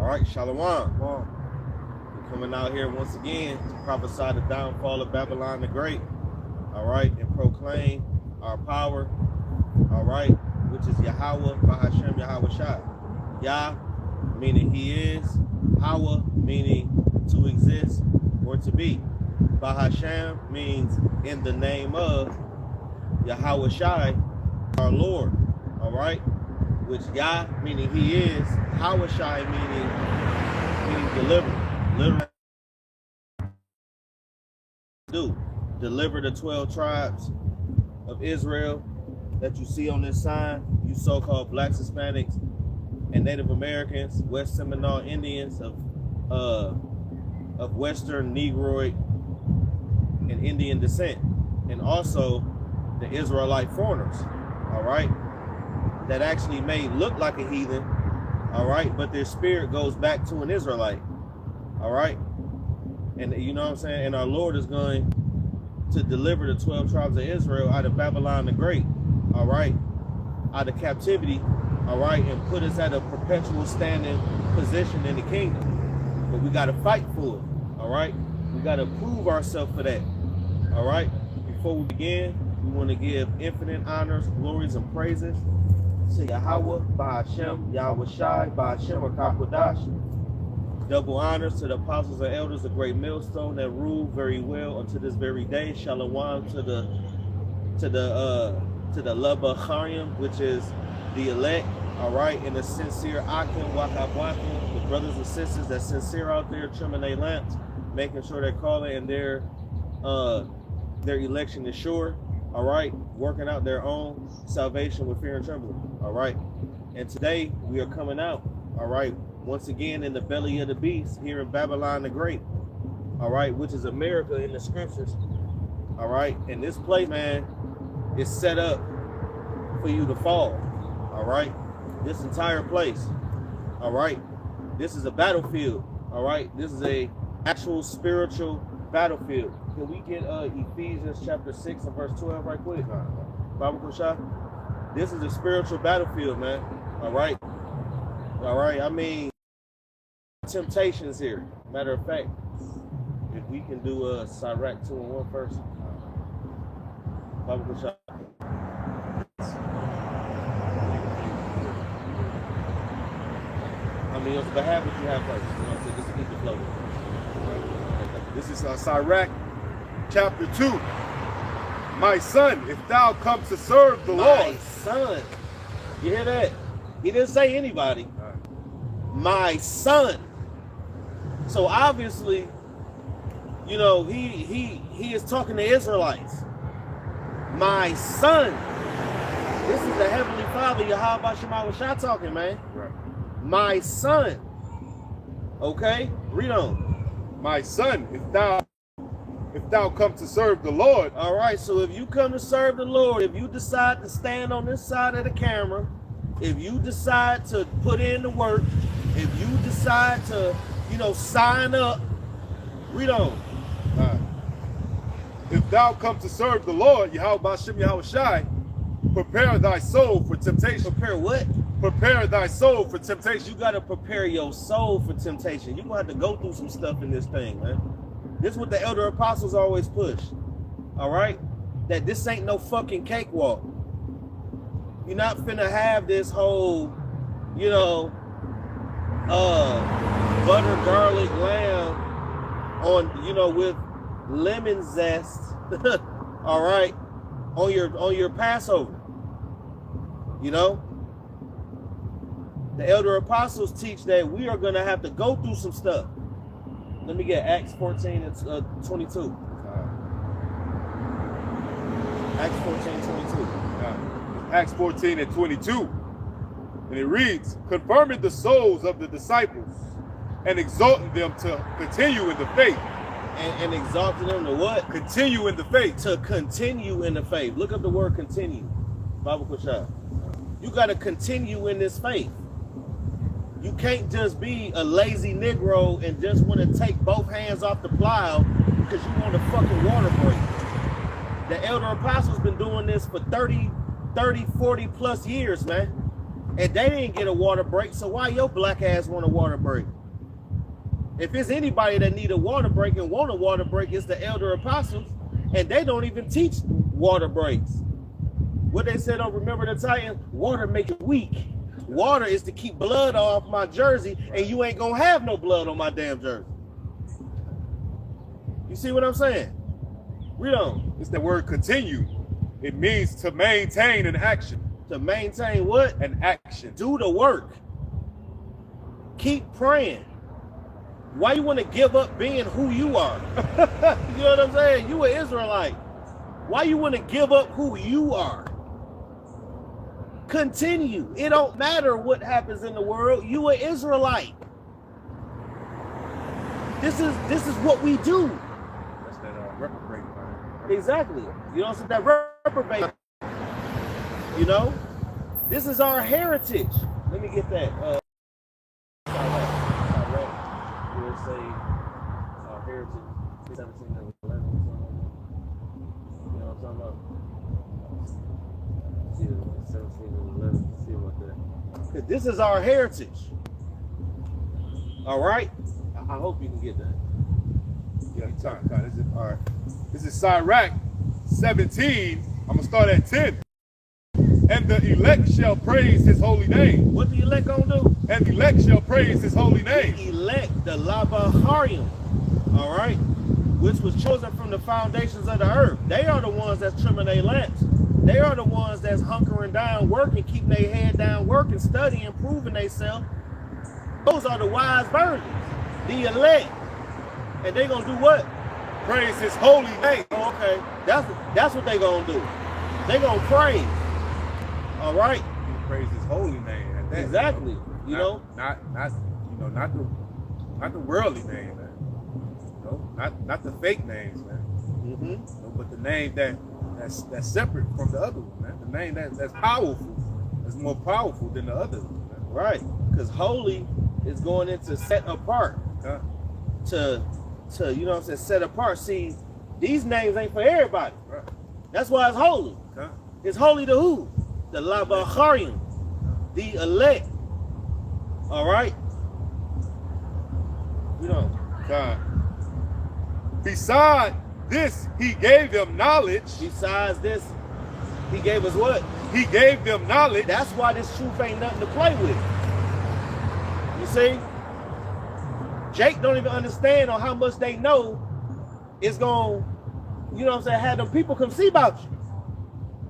right, Shalom. We're coming out here once again to prophesy the downfall of Babylon the Great, all right, and proclaim our power, all right, which is Yahweh, Bahashem, Yahweh Shai. Yah, meaning he is, Hawa, meaning to exist or to be. Bahashem means in the name of Yahweh Shai, our Lord, all right, which Yah, meaning he is, Hawa Shai, meaning deliver, literally deliver the 12 tribes of Israel that you see on this sign, you so-called blacks, Hispanics, and Native Americans, West Seminole Indians of Western Negroid and Indian descent, and also the Israelite foreigners, all right, that actually may look like a heathen, all right, but their spirit goes back to an Israelite, all right, and you know what I'm saying, and our Lord is going to deliver the 12 tribes of Israel out of Babylon the Great, all right, out of captivity, all right, and put us at a perpetual standing position in the kingdom. But we got to fight for it, all right? We got to prove ourselves for that, all right? Before we begin, we want to give infinite honors, glories, and praises to Yahweh, Bahashem, Yahweh Shai, Bahashem, Akakodash. Double honors to the apostles and elders, a great millstone that rule very well unto this very day. Shalom to the Labacharium, which is the elect, all right, and the sincere Akim, Wakab, the brothers and sisters that's sincere out there, trimming their lamps, making sure they're calling and their election is sure, all right, working out their own salvation with fear and trembling, all right. And today we are coming out, all right, once again in the belly of the beast here in Babylon the Great, all right, which is America in the scriptures, all right. And this place, man, is set up for you to fall, all right. This entire place, all right. This is a battlefield, all right. This is a actual spiritual battlefield. Can we get Ephesians chapter 6 and verse 12 right quick? Bible Kushah. This is a spiritual battlefield, man. All right. All right. I mean, temptations here. Matter of fact, if we can do Sirach 2 and 1 first. Bible Kushah. I mean, on behalf of what you have first, you know what I'm saying? Just keep it floating. This is Sirach chapter 2. My son, if thou come to serve the Lord. My son. You hear that? He didn't say anybody. My son. So obviously, you know, he is talking to Israelites. My son. This is the Heavenly Father, Yahweh Shema Shah talking, man. Right. My son. Okay? Read on. My son, if thou come to serve the Lord. All right, so if you come to serve the Lord, if you decide to stand on this side of the camera, if you decide to put in the work, if you decide to, you know, sign up, read on. If thou come to serve the Lord, Yahweh Bashem Yahweh Shai, prepare thy soul for temptation. Prepare what? Prepare thy soul for temptation. You got to prepare your soul for temptation. You're going to have to go through some stuff in this thing, man. This is what the elder apostles always push, all right? That this ain't no fucking cakewalk. You're not finna have this whole, you know, butter, garlic, lamb on, you know, with lemon zest, all right, on your Passover, you know? The elder apostles teach that we are going to have to go through some stuff. Let me get Acts 14 and 22. Acts 14, 22. Acts 14 and 22. And it reads, confirming the souls of the disciples and exalting them to continue in the faith. And exalting them to what? Continue in the faith. To continue in the faith. Look up the word continue. Bible Kushah. You got to continue in this faith. You can't just be a lazy Negro and just want to take both hands off the plow because you want a fucking water break. The elder apostles been doing this for 30, 40 plus years, man. And they didn't get a water break, so why your black ass want a water break? If it's anybody that need a water break and want a water break, it's the elder apostles, and they don't even teach water breaks. What they said on Remember the Titans, water make you weak. Water is to keep blood off my jersey, and you ain't gonna have no blood on my damn jersey. You see what I'm saying? Read on. It's the word continue. It means to maintain an action. To maintain what? An action. Do the work. Keep praying. Why you want to give up being who you are? You know what I'm saying? You an Israelite. Why you want to give up who you are? Continue. It don't matter what happens in the world. You an Israelite. This is what we do. That's that reprobate. Exactly. You know, so that reprobate. You know, this is our heritage. Let me get that. Say our heritage, 17 and 11 or something. You know what I'm talking about? Yeah, 17 and 11. See what that. Because this is our heritage. All right? I hope you can get that. Yeah, this is all right. This is Sirach 17. I'm gonna start at 10. And the elect shall praise his holy name. What the elect gonna do? And the elect shall praise his holy name. The elect, the Labaharium, all right, which was chosen from the foundations of the earth. They are the ones that's trimming their lamps. They are the ones that's hunkering down, working, keeping their head down, working, studying, proving themselves. Those are the wise virgins, the elect. And they gonna do what? Praise his holy name. Oh, okay, that's what they gonna do. They gonna praise. All right. Praise his holy name. At that, exactly. Not the worldly name, man. You know, not the fake names, man. Mm-hmm. You know, but the name that's separate from the other one, man. The name that's powerful, that's more powerful than the other one, man. Right. Because holy is going into set apart. To you know what I'm saying, set apart. See, these names ain't for everybody. Right. That's why it's holy. It's holy to who? The Labaharium, the elect. All right? You know. God. Besides this, he gave them knowledge. Besides this, he gave us what? He gave them knowledge. That's why this truth ain't nothing to play with. You see? Jake don't even understand on how much they know it's going, you know what I'm saying, have them people come see about you.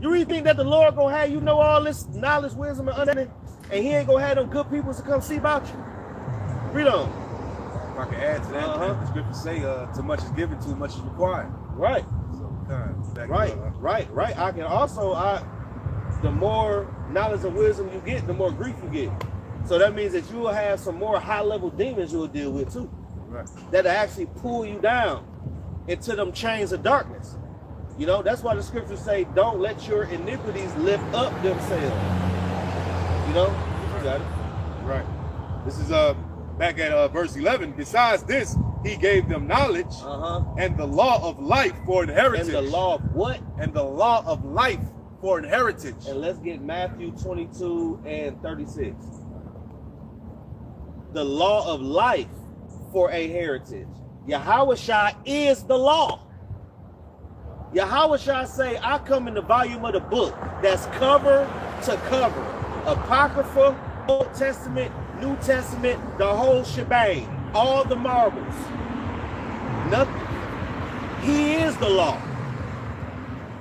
You really think that the Lord gonna have you know all this knowledge, wisdom, and understanding, and he ain't gonna have them good people to come see about you? Read on. If I can add to that, the scriptures say, too much is given, too much is required. Right. So, right. I can also, the more knowledge and wisdom you get, the more grief you get. So that means that you will have some more high-level demons you'll deal with too. Right. That'll actually pull you down into them chains of darkness. You know, that's why the scriptures say, don't let your iniquities lift up themselves. You know, you got it. Right. This is back at verse 11. Besides this, he gave them knowledge and the law of life for an heritage. And the law of what? And the law of life for an heritage. And let's get Matthew 22 and 36. The law of life for a heritage. Yahushua is the law. Yahushua say, I come in the volume of the book that's cover to cover. Apocrypha, Old Testament, New Testament, the whole shebang. All the marbles. Nothing. He is the law.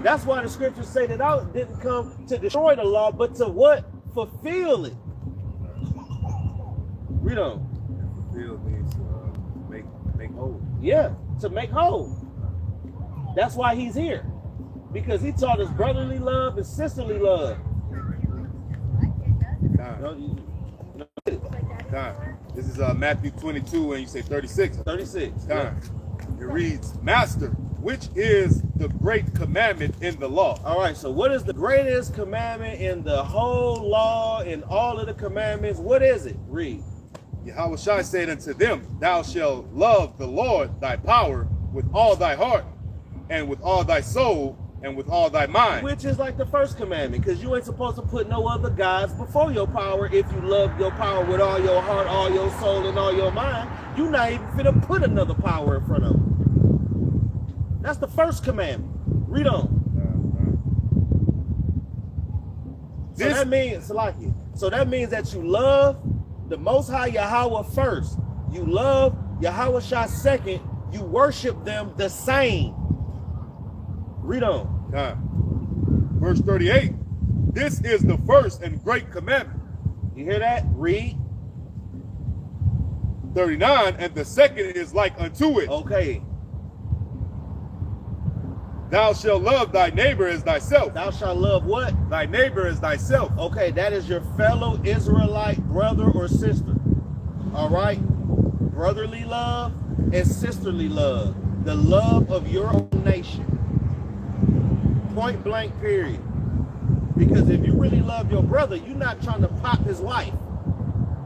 That's why the scriptures say that I didn't come to destroy the law, but to what? Fulfill it. Read on. Fulfill means make whole. Yeah, to make whole. That's why he's here. Because he taught us brotherly love and sisterly love. This is Matthew 22 and you say 36. 36. Yeah. It reads, Master, which is the great commandment in the law? All right, so what is the greatest commandment in the whole law, in all of the commandments? What is it? Read. Yahushua said unto them, Thou shalt love the Lord thy power with all thy heart, and with all thy soul, and with all thy mind. Which is like the first commandment, because you ain't supposed to put no other gods before your power. If you love your power with all your heart, all your soul, and all your mind, you're not even fit to put another power in front of it. That's the first commandment. Read on. So that means, Salaki, so that means that you love the Most High Yahweh first. You love Yahweh Shah second. You worship them the same. Read on. Verse 38. This is the first and great commandment. You hear that? Read. 39. And the second is like unto it. Okay. Thou shalt love thy neighbor as thyself. Thou shalt love what? Thy neighbor as thyself. Okay, that is your fellow Israelite brother or sister. All right? Brotherly love and sisterly love. The love of your own nation. Point blank, period. Because if you really love your brother, you're not trying to pop his wife.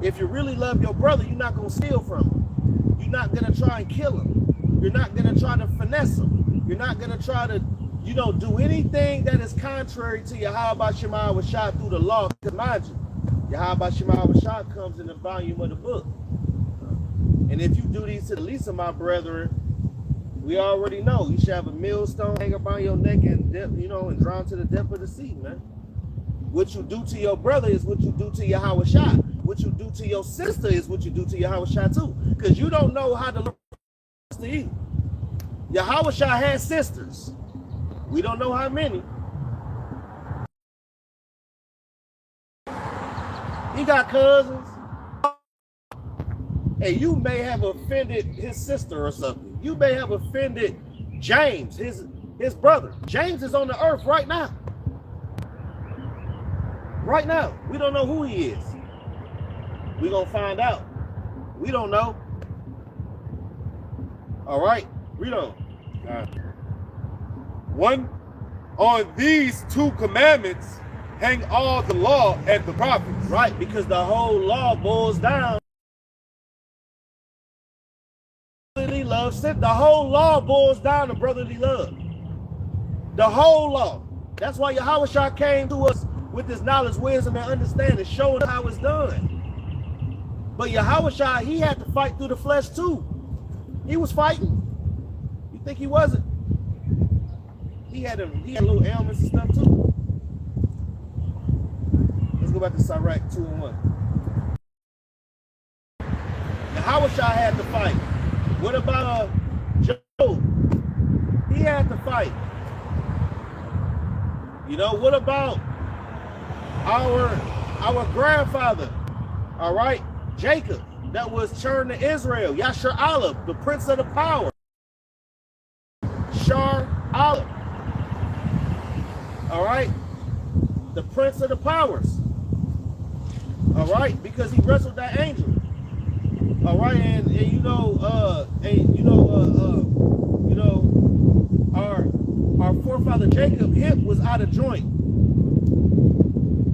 If you really love your brother, you're not going to steal from him. You're not going to try and kill him. You're not going to try to finesse him. You're not going to try to, do anything that is contrary to Yahweh Shema Washah through the law. Because mind you, Yahweh Shema Washah comes in the volume of the book. And if you do these to the least of my brethren, we already know you should have a millstone hang around your neck and and drown to the depth of the sea, man. What you do to your brother is what you do to Yahweh Shah. What you do to your sister is what you do to Yahweh Shah too. Because you don't know how to learn to eat. Yahweh Shah has sisters. We don't know how many. He got cousins. And you may have offended his sister or something. You may have offended James, his brother. James is on the earth right now. Right now. We don't know who he is. We're going to find out. We don't know. All right. Read on. One, on these two commandments hang all the law and the prophets. Right, because the whole law boils down. Brotherly love. The whole law boils down to brotherly love. The whole law. That's why Yahweh Shah came to us with this knowledge, wisdom, and understanding, showing how it's done. But Yahweh Shah, he had to fight through the flesh too. He was fighting. You think he wasn't? He had little ailments and stuff too. Let's go back to Sirach 2:1. Yahweh Shah had to fight. What about Job? He had to fight. What about our grandfather? All right, Jacob, that was turned to Israel. Yashar Allah, the prince of the power. Shar Allah. All right, the prince of the powers. All right, because he wrestled that angel. All right, our forefather Jacob hip was out of joint,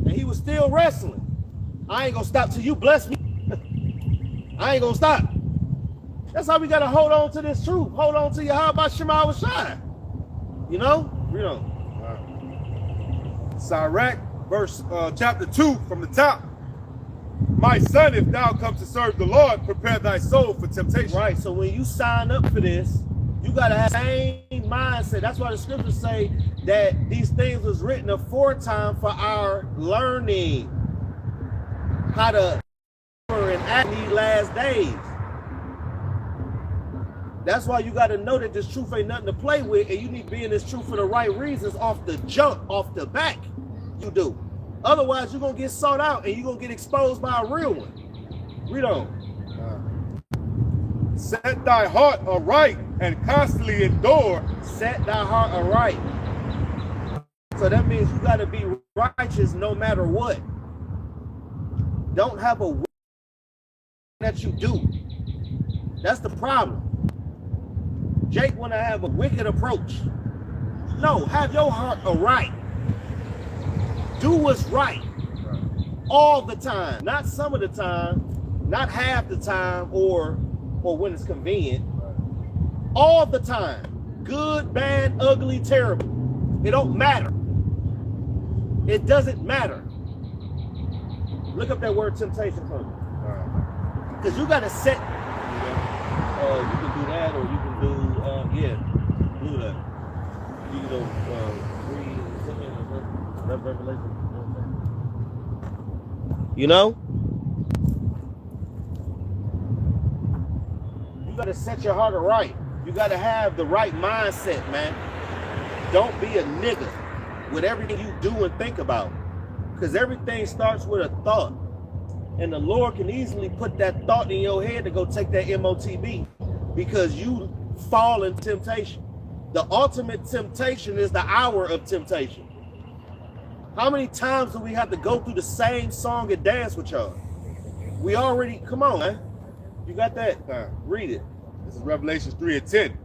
and he was still wrestling. I ain't gonna stop till you bless me. I ain't gonna stop. That's how we gotta hold on to this truth. Hold on to Yahweh Shema Washah. Read on. Sirach, chapter 2 from the top. My son, if thou come to serve the Lord, prepare thy soul for temptation. Right, so when you sign up for this, you got to have the same mindset. That's why the scriptures say that these things was written aforetime for our learning. How to and act in these last days. That's why you got to know that this truth ain't nothing to play with, and you need to be in this truth for the right reasons off the jump, off the back. You do. Otherwise, you're going to get sought out and you're going to get exposed by a real one. Read on. Set thy heart aright and constantly endure. Set thy heart aright. So that means you got to be righteous no matter what. Don't have a that you do. That's the problem. Jake want to have a wicked approach. No, have your heart aright. Do what's right all the time, not some of the time, not half the time, or when it's convenient. All the time, good, bad, ugly, terrible. It don't matter. It doesn't matter. Look up that word temptation for me. Because you got to set. You can do that, or you can do, do that. You can go read Revelation. You know? You got to set your heart right. You got to have the right mindset, man. Don't be a nigga with everything you do and think about. Because everything starts with a thought. And the Lord can easily put that thought in your head to go take that MOTB. Because you fall in temptation. The ultimate temptation is the hour of temptation. How many times do we have to go through the same song and dance with y'all? We already, come on, man. You got that? Read it. This is Revelation 3:10.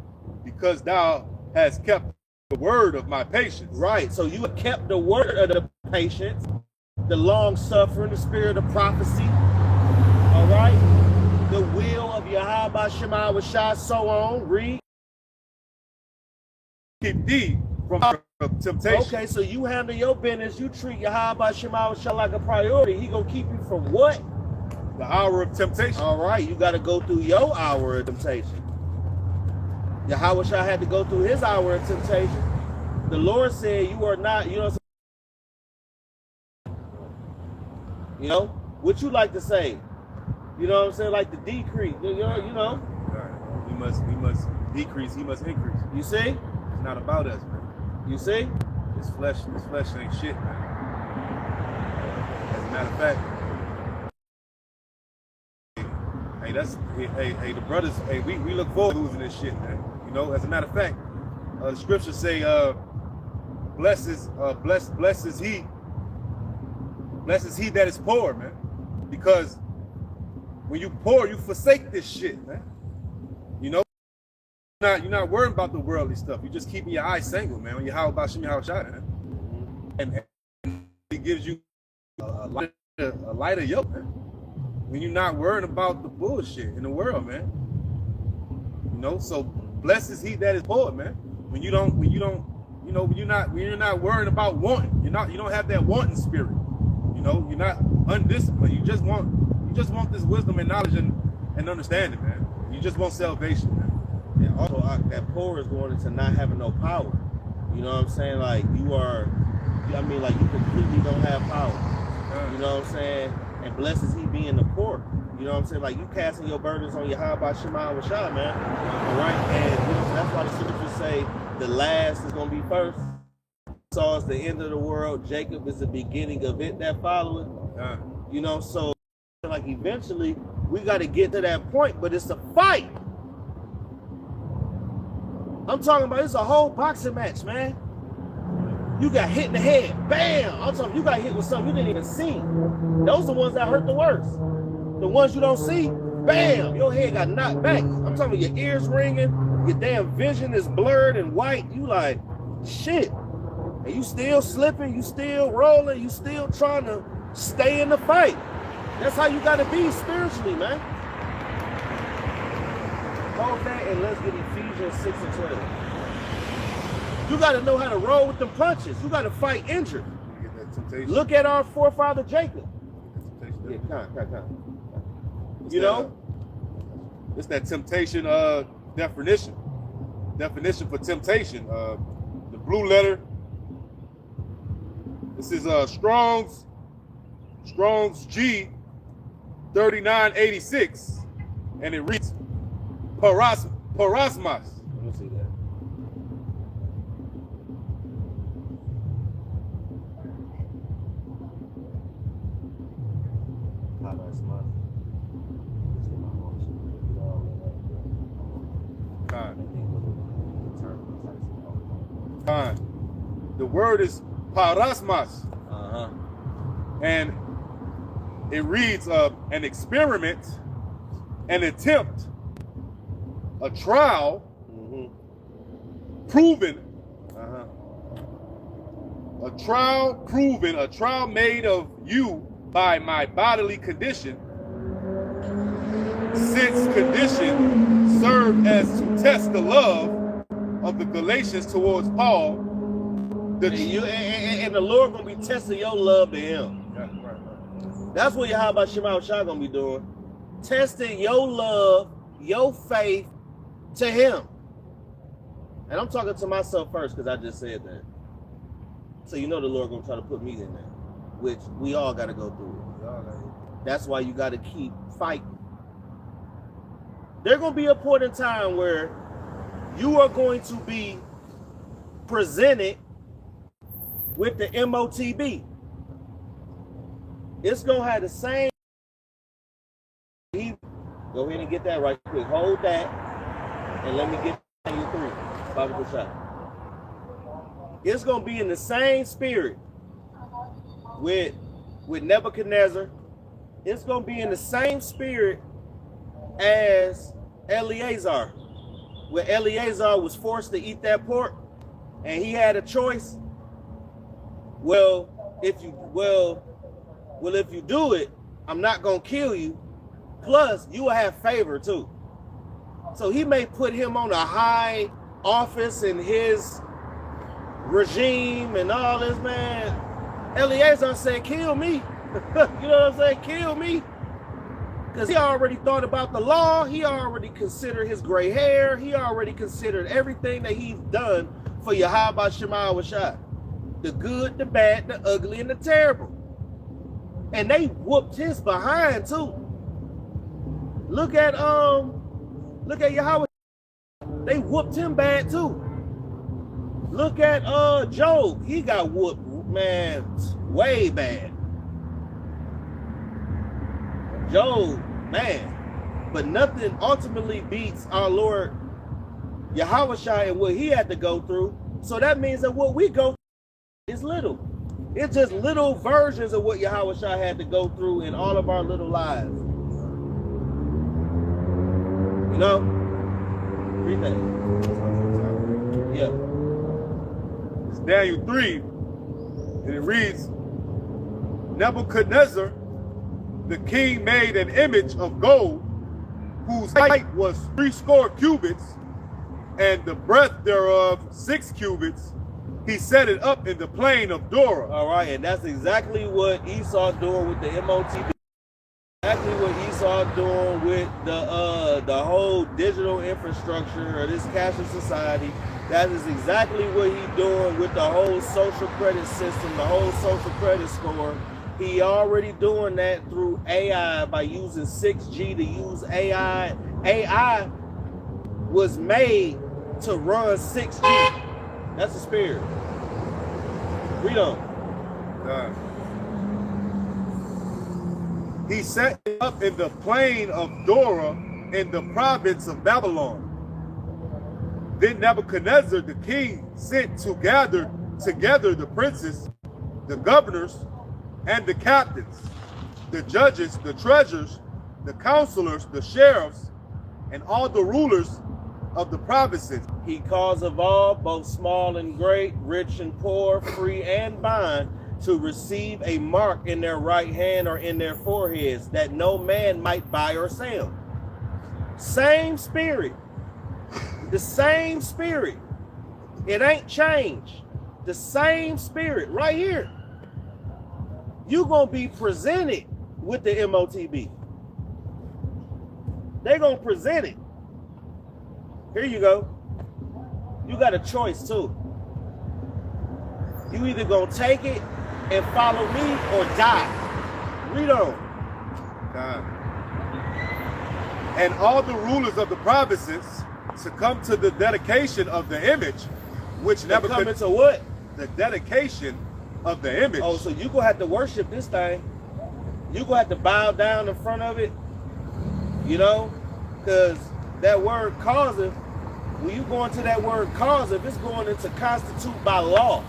Because thou hast kept the word of my patience. Right, so you have kept the word of the patience, the long suffering, the spirit of prophecy, all right? The will of Yahweh Shema Washai, so on. Read. Keep thee from temptation. Okay, so you handle your business, you treat Yahweh Shema Washai like a priority. He gonna keep you from what? The hour of temptation. All right, you got to go through your hour of temptation. Yahweh Shai had to go through his hour of temptation. The Lord said, you are not, you know, what you like to say? You know what I'm saying? Like the decrease, you know. We must decrease, he must increase. You see? It's not about us, man. You see? This flesh ain't shit, man. As a matter of fact, the brothers, we look forward to losing this shit, man. You know, as a matter of fact, the scriptures say, blessed is he that is poor, man. Because when you poor, you forsake this shit, man. You know, you're not worried about the worldly stuff. You just keeping your eyes single, man. When you how about Shemi Hawashai, man. And it gives you a lighter yoke, man. When you're not worried about the bullshit in the world, man. You know, so blessed is he that is poor, man. When you're not worried about wanting. You don't have that wanting spirit. You know, you're not undisciplined. You just want this wisdom and knowledge and understanding, man. You just want salvation, man. And also that poor is going into not having no power. You know what I'm saying? Like you completely don't have power. You know what I'm saying? And blessed is he being the poor. You know what I'm saying? Like you casting your burdens on Yahweh Shema Washai, man. All right? And that's why the scriptures say the last is going to be first. Esau is the end of the world. Jacob is the beginning of it that followeth. You know, so like eventually we got to get to that point, but it's a fight. I'm talking about it's a whole boxing match, man. You got hit in the head, bam! I'm talking you got hit with something you didn't even see. Those are the ones that hurt the worst. The ones you don't see, bam! Your head got knocked back. I'm talking about your ears ringing, your damn vision is blurred and white. You like, shit. And you still slipping, you still rolling, you still trying to stay in the fight. That's how you gotta be spiritually, man. Hold that and let's get Ephesians 6 and 12. You got to know how to roll with the punches. You got to fight injured. Look at our forefather Jacob. Yeah, come. You know? It's that temptation definition. Definition for temptation. The blue letter. This is Strong's G 3986. And it reads parasmas. Let me see that. The word is parasmas. And it reads an experiment, an attempt, a trial, proven, a trial made of you by my bodily condition, since condition served as to test the love of the Galatians towards Paul, And the Lord gonna be testing your love to Him. Yeah, right. That's what Yahweh Shema Shah gonna be doing. Testing your love, your faith to Him. And I'm talking to myself first because I just said that. So you know the Lord gonna try to put me in there, which we all gotta go through it. That's why you gotta keep fighting. There's gonna be a point in time where you are going to be presented with the MOTB. It's gonna have the same. Go ahead and get that right quick. Hold that, and let me get you through. Bible shot. It's gonna be in the same spirit with Nebuchadnezzar. It's gonna be in the same spirit as Eleazar, where Eleazar was forced to eat that pork, and he had a choice. Well, if you do it, I'm not gonna kill you. Plus, you will have favor too. So he may put him on a high office in his regime and all this, man. Eleazar said, kill me. You know what I'm saying? Kill me. Because he already thought about the law. He already considered his gray hair. He already considered everything that he's done for Yahweh Shema Washai. The good, the bad, the ugly, and the terrible. And they whooped his behind too. Look at Yahweh. They whooped him bad too. Look at Job. He got whooped, man, way bad. Job, man. But nothing ultimately beats our Lord Yahushua and what he had to go through. So that means that what we go through is little. It's just little versions of what Yahushua had to go through in all of our little lives. You know? Read that. Yeah. It's Daniel 3, and it reads, Nebuchadnezzar, the king, made an image of gold, whose height was 60 cubits, and the breadth thereof 6 cubits. He set it up in the plain of Dura. All right, and that's exactly what Esau's doing with the MOTB. Exactly what Esau's doing with the whole digital infrastructure of this cashless society. That is exactly what he's doing with the whole social credit system, the whole social credit score. He already doing that through AI by using 6G to use AI. AI was made to run 6G. That's the spirit. Read on. He set it up in the plain of Dura in the province of Babylon. Then Nebuchadnezzar the king sent to gather together the princes, the governors, and the captains, the judges, the treasurers, the counselors, the sheriffs, and all the rulers of the provinces. He calls of all, both small and great, rich and poor, free and bond, to receive a mark in their right hand or in their foreheads, that no man might buy or sell. Same spirit. The same spirit. It ain't changed. The same spirit right here. You're going to be presented with the MOTB. They're going to present it. Here you go. You got a choice too. You either going to take it and follow me or die. Read on. God. And all the rulers of the provinces succumb to the dedication of the image, which Nebuchadnezzar. To what? The dedication of the image. Oh, so you gonna have to worship this thing. You gonna have to bow down in front of it. You know, because that word causative, when you go into that word causative, it's going into constitute by law.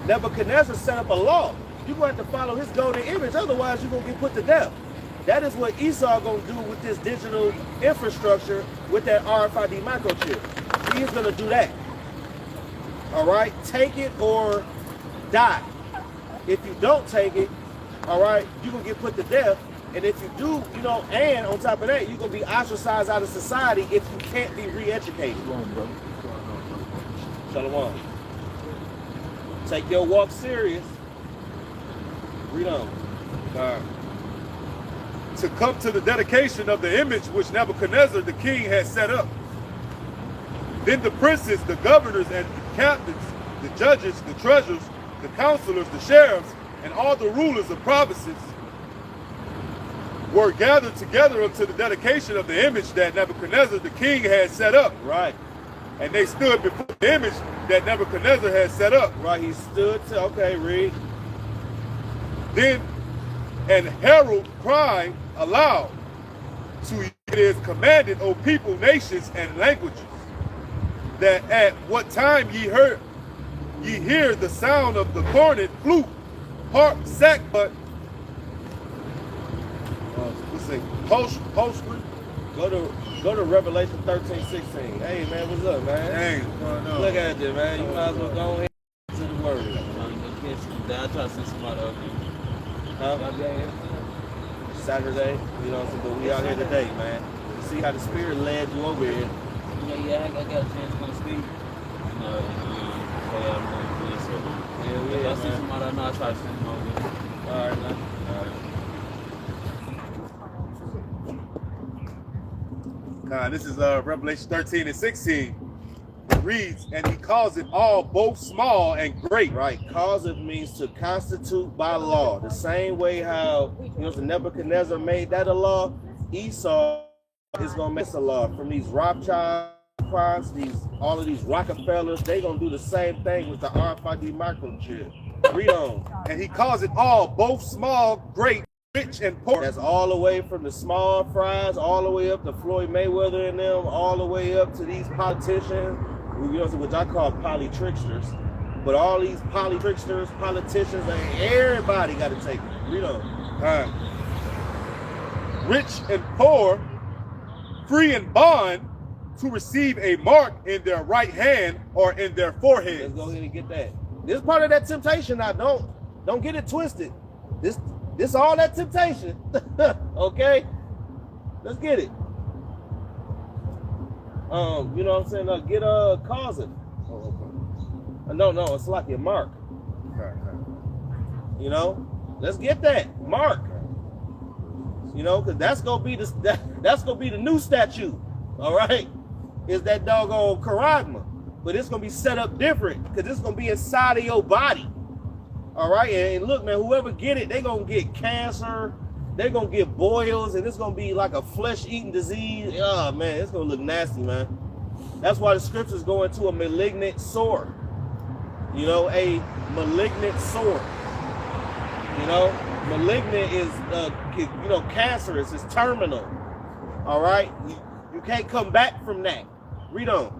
Nebuchadnezzar set up a law. You're going to have to follow his golden image, otherwise you're going to get put to death. That is what Esau going to do with this digital infrastructure with that RFID microchip. He's going to do that. All right? Take it or die. If you don't take it, all right, you're going to get put to death. And if you do, you know, and on top of that, you're going to be ostracized out of society if you can't be re-educated. What's going on, bro? Shalom. Take your walk serious. Read on. To come to the dedication of the image which Nebuchadnezzar the king had set up. Then the princes, the governors, and the captains, the judges, the treasurers, the counselors, the sheriffs, and all the rulers of provinces were gathered together unto the dedication of the image that Nebuchadnezzar the king had set up. Right. And they stood before the image that Nebuchadnezzar had set up. Right, he stood to, okay, read. Then an herald cried aloud, to it is commanded, O people, nations, and languages, that at what time ye hear the sound of the cornet, flute, harp, sackbut, let's say, postscript. Go to Revelation 13:16. Hey man, what's up, man? Hey, what's going on? Look at this, man. You might as well go ahead to the word. I try to send somebody up here. Huh? Saturday, you know what I'm saying? But we out here today, man. You see how the spirit led you over here. Yeah, I got a chance to come speak. If I see somebody I know, I try to send them over here. All right, man. All right. This is Revelation 13:16. It reads, and he calls it all, both small and great. Right. Cause it means to constitute by law. The same way how, Nebuchadnezzar made that a law, Esau is going to make a law. From these Rothschild, all of these Rockefellers, they going to do the same thing with the RFID microchip. Read on. And he calls it all, both small, great, rich, and poor. That's all the way from the small fries, all the way up to Floyd Mayweather and them, all the way up to these politicians, which I call poly-tricksters. But all these poly-tricksters, politicians, everybody got to take it. Read on. Rich and poor, free and bond, to receive a mark in their right hand or in their forehead. Let's go ahead and get that. This is part of that temptation. Now, don't get it twisted. This all that temptation. Okay? Let's get it. You know what I'm saying? Get cause it. Oh, okay. No, it's like your mark. You know? Let's get that. Mark. You know, because that's gonna be the new statue. All right? Is that doggone charagma. But it's gonna be set up different because it's gonna be inside of your body. All right, and look, man, whoever get it, they gonna get cancer, they're gonna get boils, and it's gonna be like a flesh-eating disease. Oh man, it's gonna look nasty, man. That's why the scriptures go into a malignant sore. You know, a malignant sore. You know, malignant is cancerous, it's terminal. All right, you can't come back from that. Read on.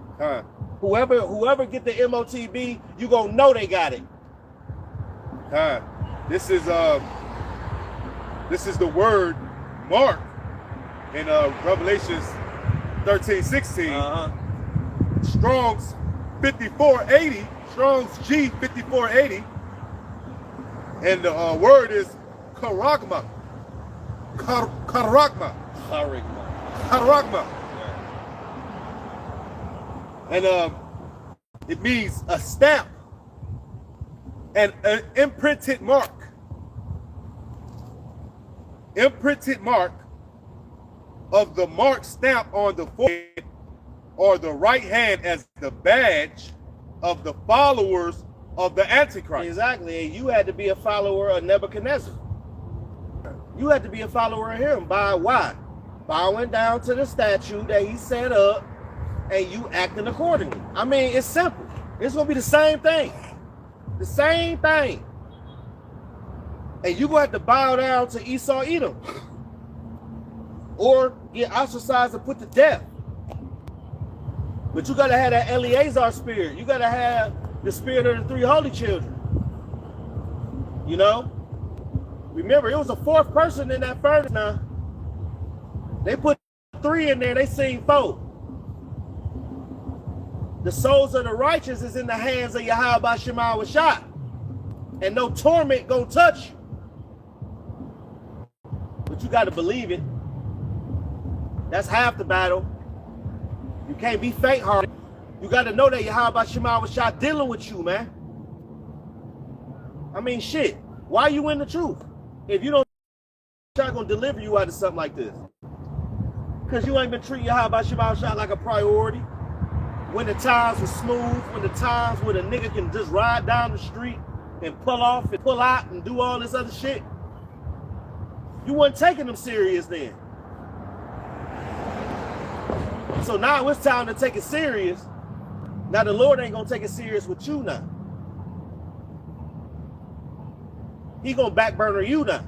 Whoever get the MOTB, you gonna know they got it. This is the word mark in Revelations 13:16. Strong's 5480, Strong's G 5480, and the word is charagma. Charagma. And it means a stamp, and an imprinted mark. Imprinted mark of the mark stamp on the forehead or the right hand as the badge of the followers of the Antichrist. Exactly, and you had to be a follower of Nebuchadnezzar. You had to be a follower of him. By why? Bowing down to the statue that he set up and you acting accordingly. I mean, it's simple. It's going to be the same thing. The same thing. And you're going to have to bow down to Esau Edom. Or get ostracized and put to death. But you got to have that Eleazar spirit. You got to have the spirit of the three holy children. You know? Remember, it was a fourth person in that furnace now. They put 3 in there, they seen 4. The souls of the righteous is in the hands of Yahweh Shema Shah. And no torment gonna touch you. But you gotta believe it. That's half the battle. You can't be faint-hearted. You gotta know that Yahweh Shema Shah dealing with you, man. I mean, shit. Why you in the truth? If you don't, not gonna deliver you out of something like this. Cause you ain't been treating your Yahweh Shabbat Shah like a priority. When the times were smooth, when the times where the nigga can just ride down the street and pull off and pull out and do all this other shit, you weren't taking them serious then. So now it's time to take it serious. Now the Lord ain't gonna take it serious with you now. He gonna back burner you now.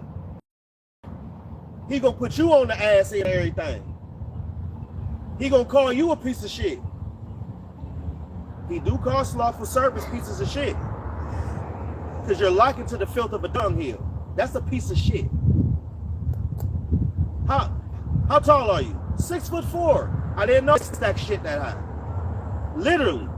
He gonna put you on the ass and everything. He gonna call you a piece of shit. He do call slothful servants pieces of shit. Because you're likened to the filth of a dunghill. That's a piece of shit. How tall are you? 6'4". I didn't know stack shit that high. Literally.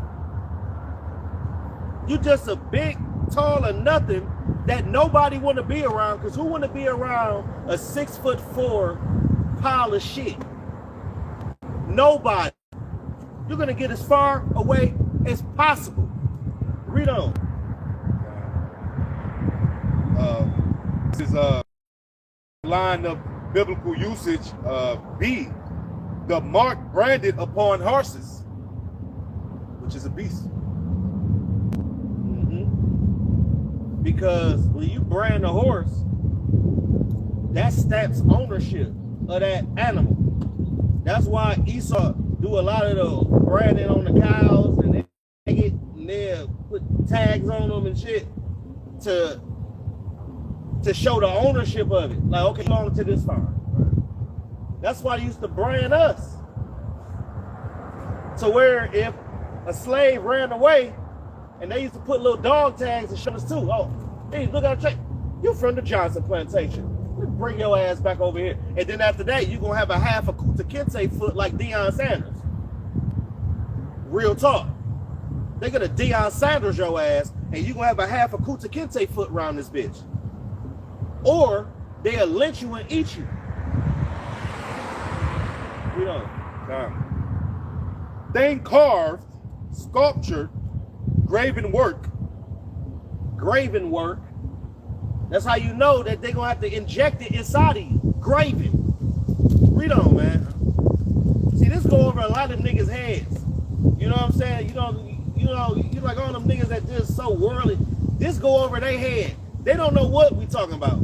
You just a big, tall or nothing that nobody want to be around, because who want to be around a 6'4" pile of shit? Nobody. You're going to get as far away as possible. Read on. This is a line of biblical usage. B, the mark branded upon horses, which is a beast. Because when you brand a horse, that stamps ownership of that animal. That's why Esau do a lot of the branding on the cows, and they put tags on them and shit to show the ownership of it. Like, okay, belong to this farm. That's why they used to brand us. So where if a slave ran away, and they used to put little dog tags and show us too. Oh, hey, look at that. You from the Johnson plantation. Bring your ass back over here. And then after that, you're going to have a half a Kuta Kinte foot like Deion Sanders. Real talk. They're going to Deion Sanders your ass, and you're going to have a half a Kuta Kinte foot around this bitch. Or they'll lynch you and eat you. You know. Thing carved, sculptured, graven work. Graven work. That's how you know that they're going to have to inject it inside of you. Graven. Read on, man. See, this go over a lot of niggas' heads. You know what I'm saying? You like all them niggas that just so worldly. This go over their head. They don't know what we talking about.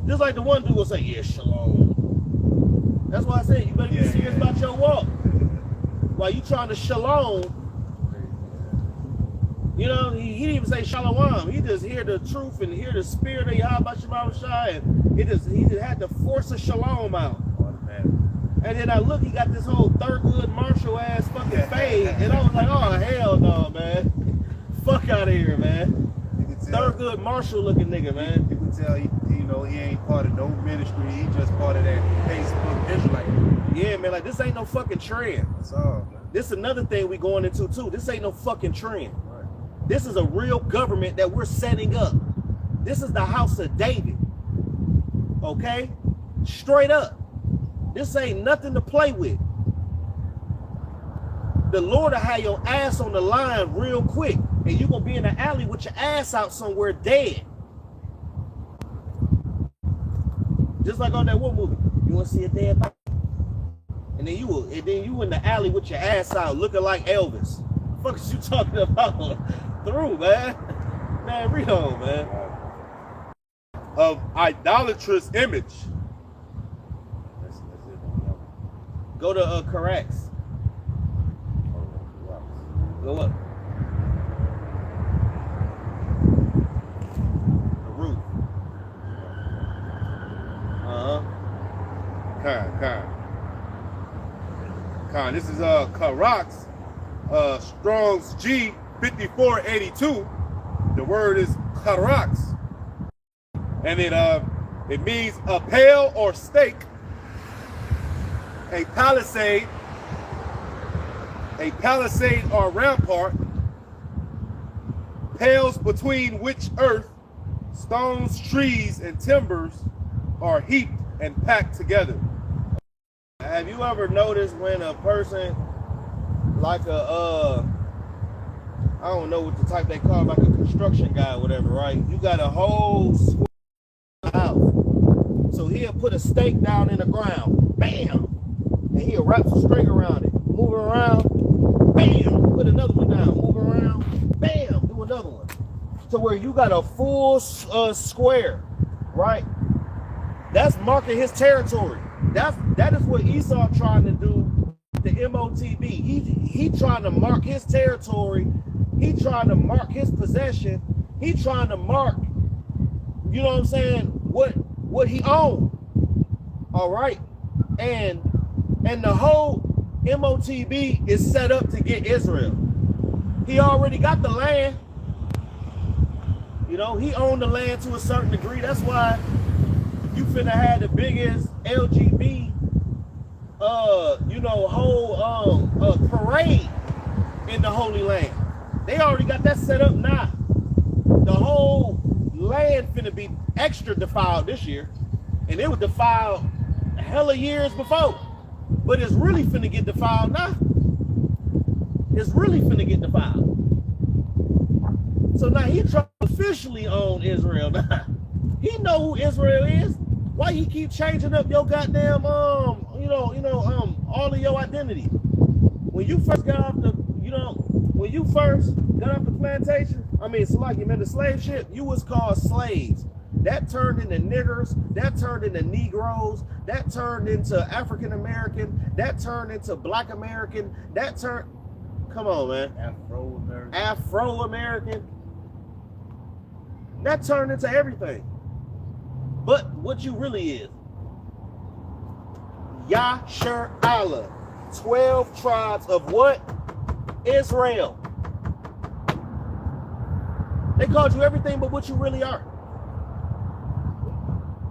Just like the one dude will say, yeah, shalom. That's why I said you better be serious about your walk. While you trying to shalom, you know, he didn't even say shalom. He just hear the truth and hear the spirit of Yahweh Shabbat Shah, and he just had to force a shalom out. And then I look, he got this whole Thurgood Marshall ass fucking fade, and I was like, oh hell no, man. Fuck out of here, man. Thurgood Marshall looking nigga, man. You can tell he ain't part of no ministry. He just part of that Facebook Israelite. Yeah, man, like this ain't no fucking trend. That's all, man. This is another thing we going into too. This ain't no fucking trend. This is a real government that we're setting up. This is the house of David. Okay? Straight up. This ain't nothing to play with. The Lord will have your ass on the line real quick, and you're going to be in the alley with your ass out somewhere dead. Just like on that one movie. You want to see a dead body? And then you in the alley with your ass out looking like Elvis. What the fuck is you talking about? Through, man. Man, read on, man. Of idolatrous image. That's it. Go to Carax. Go up. The roof. Khan. This is Carax. Strong's G 5482. The word is Carax, and it means a pale or stake, a palisade or rampart, pales between which earth, stones, trees, and timbers are heaped and packed together. Have you ever noticed when a person like I don't know what the type they call, like a construction guy or whatever, right? You got a whole square house. So he'll put a stake down in the ground, bam, and he'll wrap some string around it, move it around, bam, put another one down, move it around, bam, do another one. To where you got a full square, right? That's marking his territory. That is what Esau trying to do. The MOTB. He trying to mark his territory. He trying to mark his possession. He trying to mark, you know what I'm saying, what he owned. All right, and the whole MOTB is set up to get Israel. He already got the land. You know, he owned the land to a certain degree. That's why you finna have the biggest LGB, whole parade in the Holy Land. They already got that set up now. The whole land finna be extra defiled this year, and it was defiled hella years before. But it's really finna get defiled now. It's really finna get defiled. So now he trying to officially own Israel now. He know who Israel is. Why he keep changing up your goddamn all of your identity? When you first got off the plantation, the slave ship, you was called slaves. That turned into niggers, that turned into Negroes, that turned into African American, that turned into Black American, come on, man. Afro American. That turned into everything. But what you really is, Yasher Allah, 12 tribes of what? Israel. They called you everything but what you really are.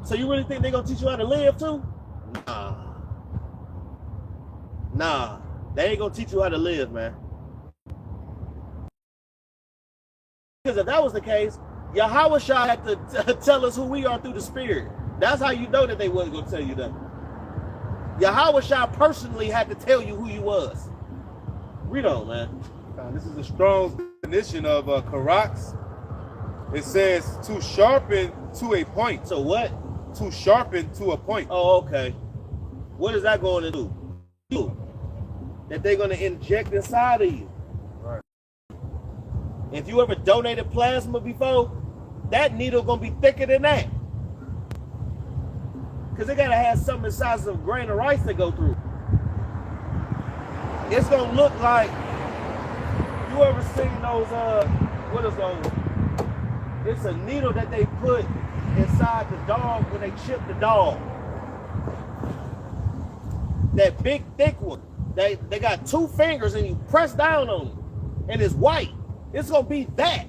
So you really think they're gonna teach you how to live too? Nah, they ain't gonna teach you how to live, man. Because if that was the case, Yahweh Shah had to tell us who we are through the Spirit. That's how you know that they wasn't going to tell you that. Yahweh Shah personally had to tell you who you was. Read on, man. This is a strong definition of karaks. It says to sharpen to a point. So what? To sharpen to a point. Oh, okay. What is that going to do? That they're going to inject inside of you. Right. If you ever donated plasma before, that needle gonna be thicker than that. Cause they gotta have something the size of a grain of rice to go through. It's gonna look like, you ever seen those, what is those? It's a needle that they put inside the dog when they chip the dog. That big thick one. They got 2 fingers and you press down on it and it's white. It's gonna be that.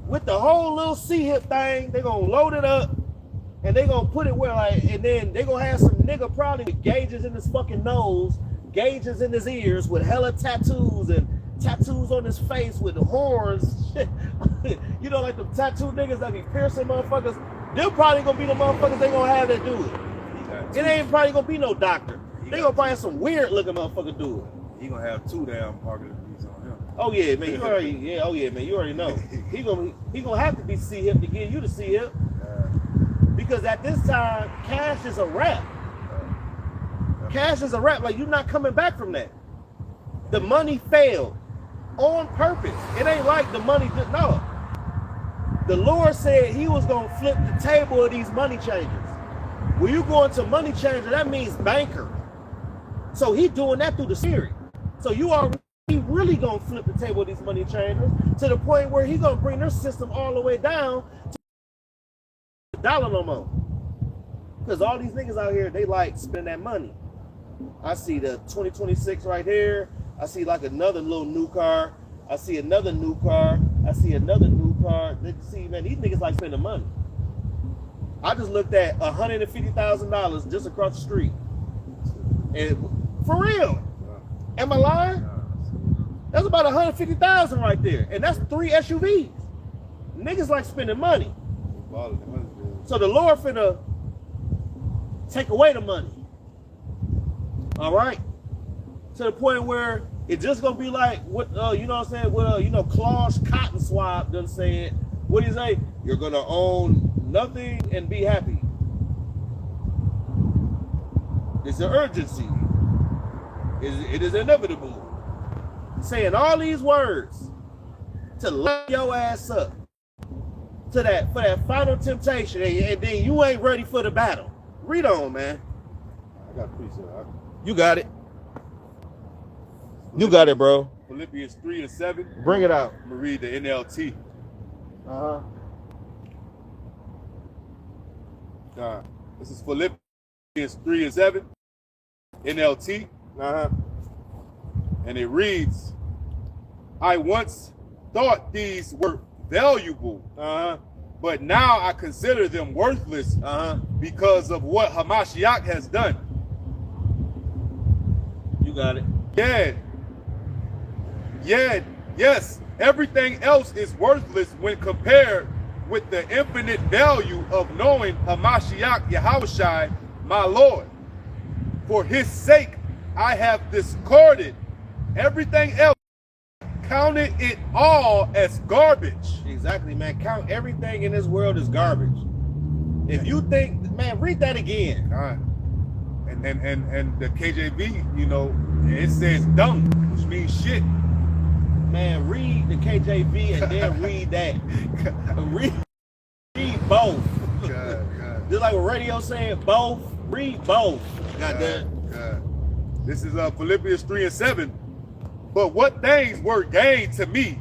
With the whole little C-hip thing, they're gonna load it up and they're gonna put it where and then they're gonna have some nigga probably with gauges in his fucking nose, gauges in his ears, with hella tattoos and tattoos on his face with horns. You know, like the tattoo niggas that be piercing motherfuckers. They're probably gonna be the motherfuckers they gonna have that do it. It ain't probably gonna be no doctor. They gonna probably have some weird looking motherfucker do it. He gonna have 2 damn Parkinson's on him. Oh yeah, man. You already know. He gonna have to be C-hip to get you to C-hip. Because at this time, cash is a wrap. Cash is a wrap. Like, you're not coming back from that. The money failed on purpose. It ain't like the money did. No. The Lord said he was gonna flip the table of these money changers. When you go into money changer, that means banker. So he doing that through the Spirit. So he really gonna flip the table of these money changers to the point where he gonna bring their system all the way down to the dollar no more. Because all these niggas out here, they like spending that money. I see the 2026 right here. I see like another little new car. I see another new car. I see another new car. See, man, these niggas like spending money. I just looked at $150,000 just across the street. And for real, am I lying? That's about $150,000 right there, and that's 3 SUVs. Niggas like spending money. So the Lord finna take away the money. All right, to the point where It's just gonna be like what you know what I'm saying? What you know, Klaus Cotton Swab done said. What do you say? You're gonna own nothing and be happy. It's an urgency. It is inevitable. Saying all these words to light your ass up to that for that final temptation, and then you ain't ready for the battle. Read on, man. I got a precept. You got it. You got it, bro. Philippians 3 and 7. Bring it out. I'm gonna read the NLT. This is Philippians 3 and 7. NLT. And it reads, I once thought these were valuable, but now I consider them worthless because of what Hamashiach has done. You got it. Yes, everything else is worthless when compared with the infinite value of knowing Hamashiach Yahushai, my Lord. For his sake, I have discarded everything else, counted it all as garbage. Exactly, man. Count everything in this world as garbage. If you think, man, read that again. All right. And the KJV, you know, it says dung, which means shit. Man, read the KJV and then read that. read both. God. Just like what radio saying, both. Read both. God. This is Philippians 3 and 7. But what things were gained to me,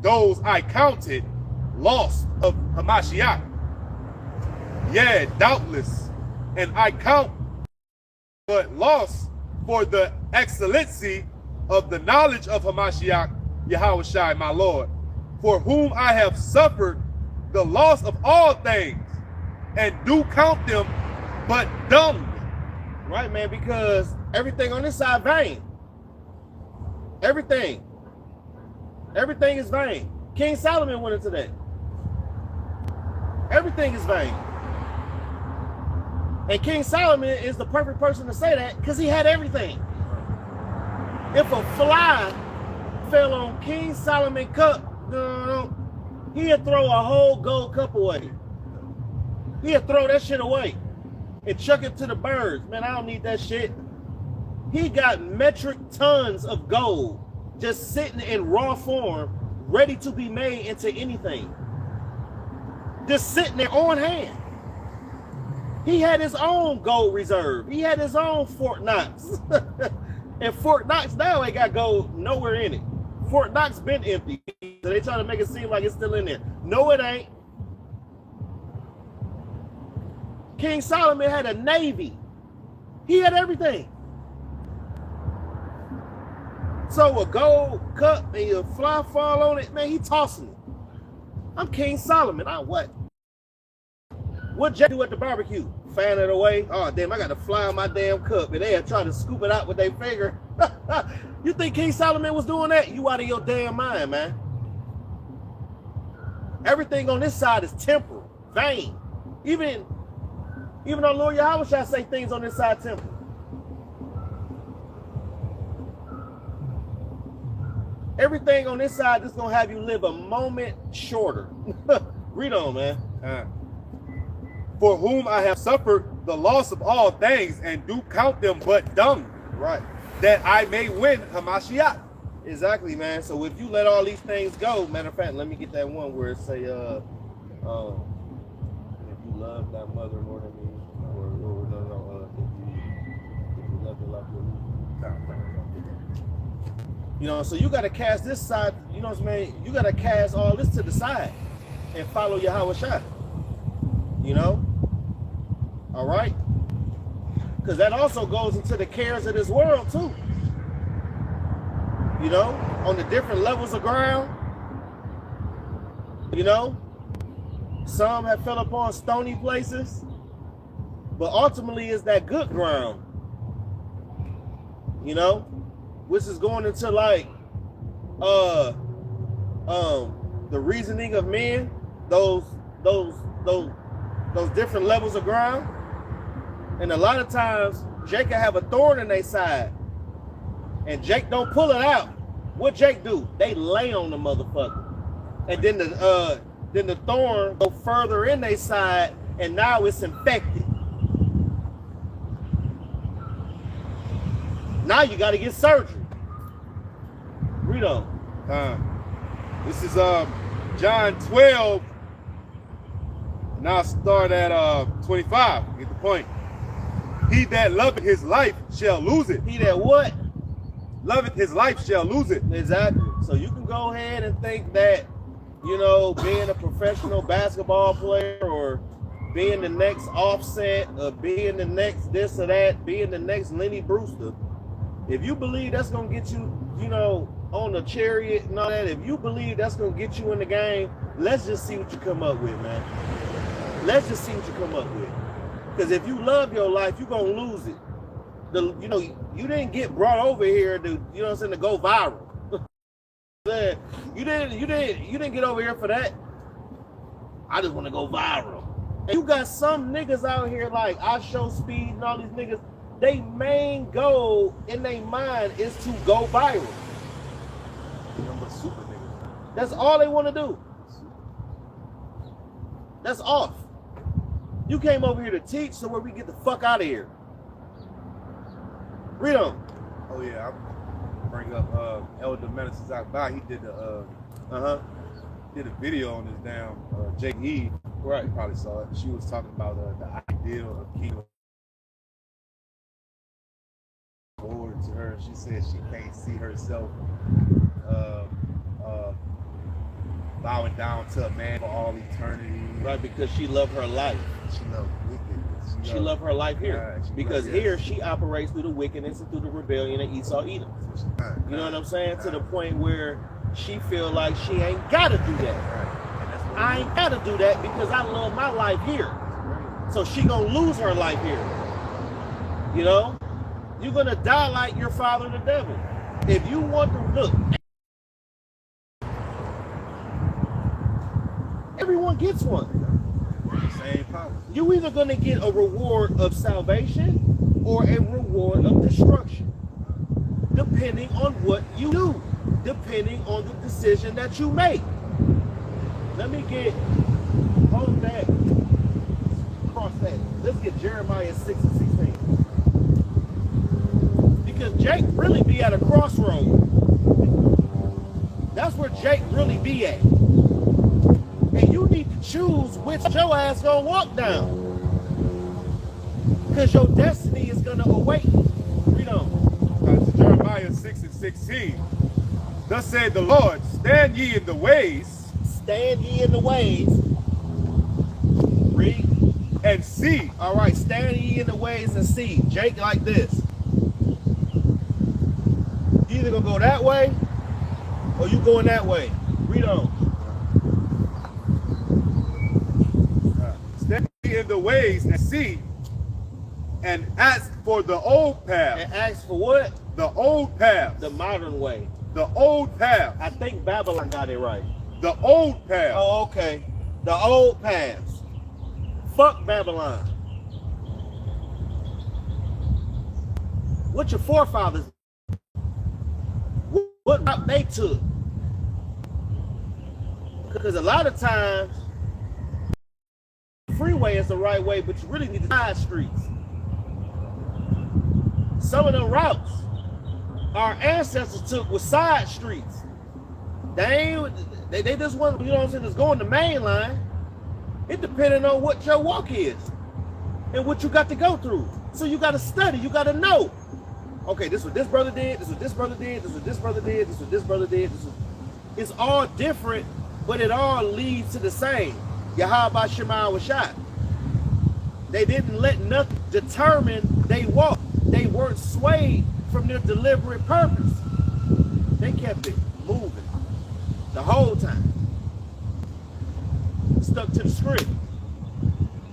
those I counted lost of Hamashiach. Yeah, doubtless. And I count but loss for the excellency of the knowledge of Hamashiach, Yahushai, my Lord, for whom I have suffered the loss of all things, and do count them but dung. Right, man, because everything on this side vain. Everything is vain. King Solomon went into that. Everything is vain. And King Solomon is the perfect person to say that because he had everything. If a fly fell on King Solomon cup, he'd throw a whole gold cup away. He'd throw that shit away and chuck it to the birds. Man, I don't need that shit. He got metric tons of gold just sitting in raw form, ready to be made into anything. Just sitting there on hand. He had his own gold reserve. He had his own Fort Knox. And Fort Knox now ain't got gold nowhere in it. Fort Knox been empty. So they try to make it seem like it's still in there. No, it ain't. King Solomon had a navy. He had everything. So a gold cup and a fly fall on it, man, he tossing it. I'm King Solomon. I what? What Jay do at the barbecue? Fan it away? Oh, damn, I got to fly on my damn cup. And they trying to scoop it out with their finger. You think King Solomon was doing that? You out of your damn mind, man. Everything on this side is temporal, vain. Even though Lord Yahweh say things on this side temporal. Everything on this side is going to have you live a moment shorter. Read on, man. For whom I have suffered the loss of all things, and do count them but dung. Right. That I may win Hamashiach. Exactly, man. So if you let all these things go, matter of fact, let me get that one where it say, if you love thy mother more than me, if you love your life, you know, so you got to cast this side, you know what I'm saying? You got to cast all this to the side and follow Yahweh Shai. You know? All right? Because that also goes into the cares of this world, too. You know? On the different levels of ground. You know? Some have fell upon stony places. But ultimately, it's that good ground. You know? Which is going into like the reasoning of men, those different levels of ground. And a lot of times Jacob have a thorn in their side. and Jake don't pull it out, what Jake do? They lay on the motherfucker. And then the thorn go further in their side, and now it's infected. Now you got to get surgery. Read on. This is John 12. And I'll start at 25. Get the point. He that loveth his life shall lose it. He that what? Loveth his life shall lose it. Exactly. So you can go ahead and think that, you know, being a professional basketball player or being the next Offset or being the next this or that, being the next Lenny Brewster, if you believe that's going to get you, you know, on the chariot and all that, if you believe that's going to get you in the game, let's just see what you come up with, man. Let's just see what you come up with. Because if you love your life, you're going to lose it. You know, you didn't get brought over here to, you know what I'm saying, to go viral. You didn't get over here for that. I just want to go viral. And you got some niggas out here like I Show Speed and all these niggas, they main goal in their mind is to go viral. Super niggas. That's all they want to do. That's off. You came over here to teach, so where we get the fuck out of here. Read on. Oh yeah, I'll bring up Elder Medicine Zakbai. He did did a video on this damn Jake Eve. Right. You probably saw it. She was talking about the ideal of kingdom. Forward to her, she said she can't see herself bowing down to a man for all eternity. Right, because she loved her life. She loved wickedness. She loved her life here. Because here she operates through the wickedness and through the rebellion of Esau Edom. You know what I'm saying? To the point where she feel like she ain't gotta do that. I ain't gotta do that because I love my life here. So she gonna lose her life here. You know? You're gonna die like your father the devil. If you want to look, everyone gets one. Same power. You either gonna get a reward of salvation or a reward of destruction, depending on what you do, depending on the decision that you make. Let me get, hold that, cross that. Let's get Jeremiah 6 and 16. Because Jake really be at a crossroad. That's where Jake really be at. And you need to choose which your ass gonna walk down. Because your destiny is gonna await. Read on. Jeremiah 6 and 16. Thus said the Lord, stand ye in the ways. Stand ye in the ways. Read. And see. All right, stand ye in the ways and see. Jake like this. You either gonna go that way or you going that way. Read on. Stand ye in the ways and see, and ask for the old path. And ask for what? The old path. The modern way. The old path. I think Babylon got it right. The old path. Oh, okay. The old paths. Fuck Babylon. What your forefathers, what route they took. Because a lot of times, freeway is the right way, but you really need the side streets. Some of them routes our ancestors took with side streets. They just want, you know what I'm saying, just going the main line. It depending on what your walk is and what you got to go through. So you got to study, you got to know. Okay, this is what this brother did, this is what this brother did, this is what this brother did, this is what this brother did. It's all different, but it all leads to the same. Yahweh Shema was shot. They didn't let nothing determine they walk. They weren't swayed from their deliberate purpose. They kept it moving the whole time. Stuck to the script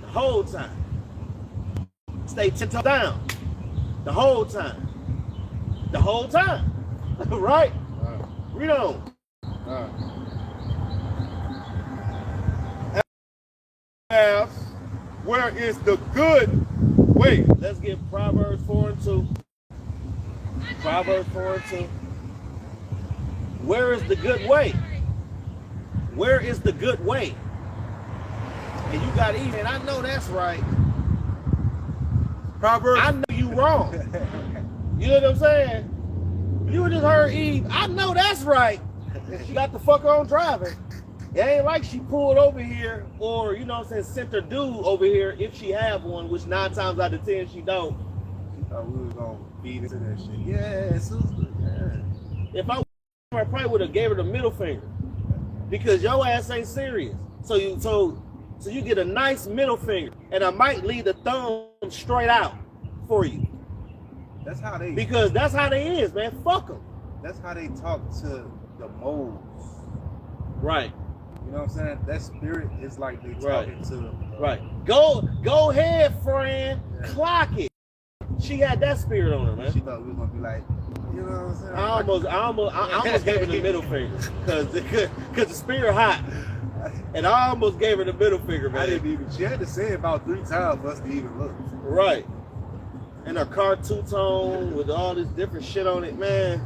the whole time. Stay 10 toes down the whole time. The whole time. Right? Read on. Where is the good way? Let's get Proverbs 4 and 2. Proverbs 4:2. Where is the good way? Where is the good way? And you got Eve, and I know that's right. Proverbs. I know you wrong. You know what I'm saying? You just heard Eve. I know that's right. She got the fuck on driving. It ain't like she pulled over here or, you know what I'm saying, sent her dude over here if she have one, which 9 times out of 10 she don't. She thought we was gonna feed into that shit. Yeah, sister. Yeah. If I probably would have gave her the middle finger because your ass ain't serious. So you get a nice middle finger, and I might leave the thumb straight out for you. That's how they. Because that's how they is, man. Fuck them. That's how they talk to the moles. Right. You know what I'm saying? That spirit is like they talking to them. Right. Go ahead, friend. Yeah. Clock it. She had that spirit on her, man. She thought we was gonna be like, you know what I'm saying? I almost gave her the middle finger because the spirit hot, and I almost gave her the middle finger, man. I didn't even. She had to say it about 3 times for us to even look. Right. And her car two-tone with all this different shit on it, man.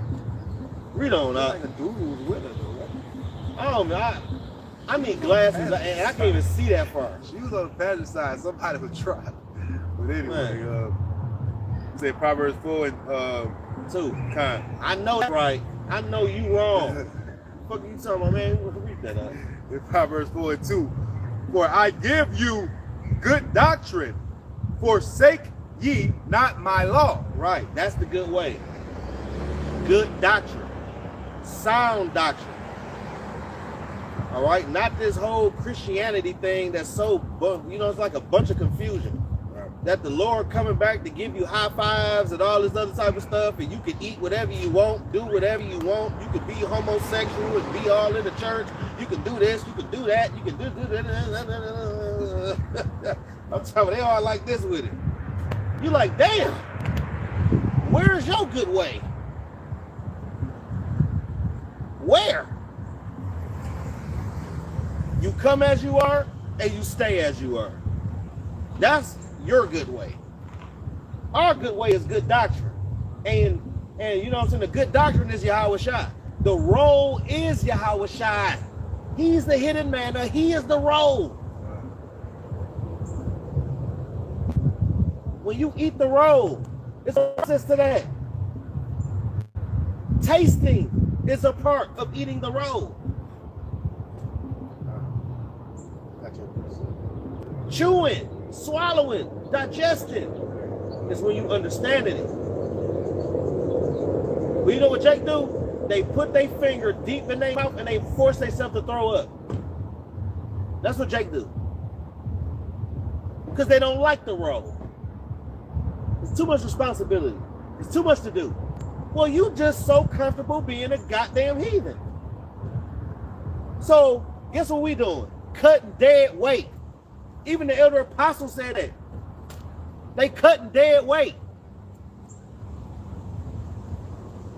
Read on up. Like a dude was with her, though. I don't know. I need glasses, and I can't even see that far. She was on the passenger side. Somebody would try. But anyway, say Proverbs 4 and 2. Kind. I know that's right. I know you wrong. What the fuck you talking about, man? Read that up. In Proverbs 4 and 2. For I give you good doctrine. Forsake ye not my law. Right. That's the good way. Good doctrine. Sound doctrine. All right, not this whole Christianity thing that's so, you know, it's like a bunch of confusion. Right. That the Lord coming back to give you high fives and all this other type of stuff, and you can eat whatever you want, do whatever you want. You can be homosexual and be all in the church. You can do this, you can do that, you can do that. I'm telling you, they all like this with it. You like, damn, where is your good way? Where? You come as you are, and you stay as you are. That's your good way. Our good way is good doctrine. And you know what I'm saying? The good doctrine is Yahweh Shai. The role is Yahweh Shai. He's the hidden manna. He is the role. When you eat the roll, it's a process to that. Tasting is a part of eating the roll. Chewing, swallowing, digesting is when you understand it. Well, you know what Jake do? They put their finger deep in their mouth and they force themselves to throw up. That's what Jake do. Because they don't like the role. It's too much responsibility. It's too much to do. Well, you just so comfortable being a goddamn heathen. So, guess what we doing? Cutting dead weight. Even the elder apostle said that. They cutting dead weight.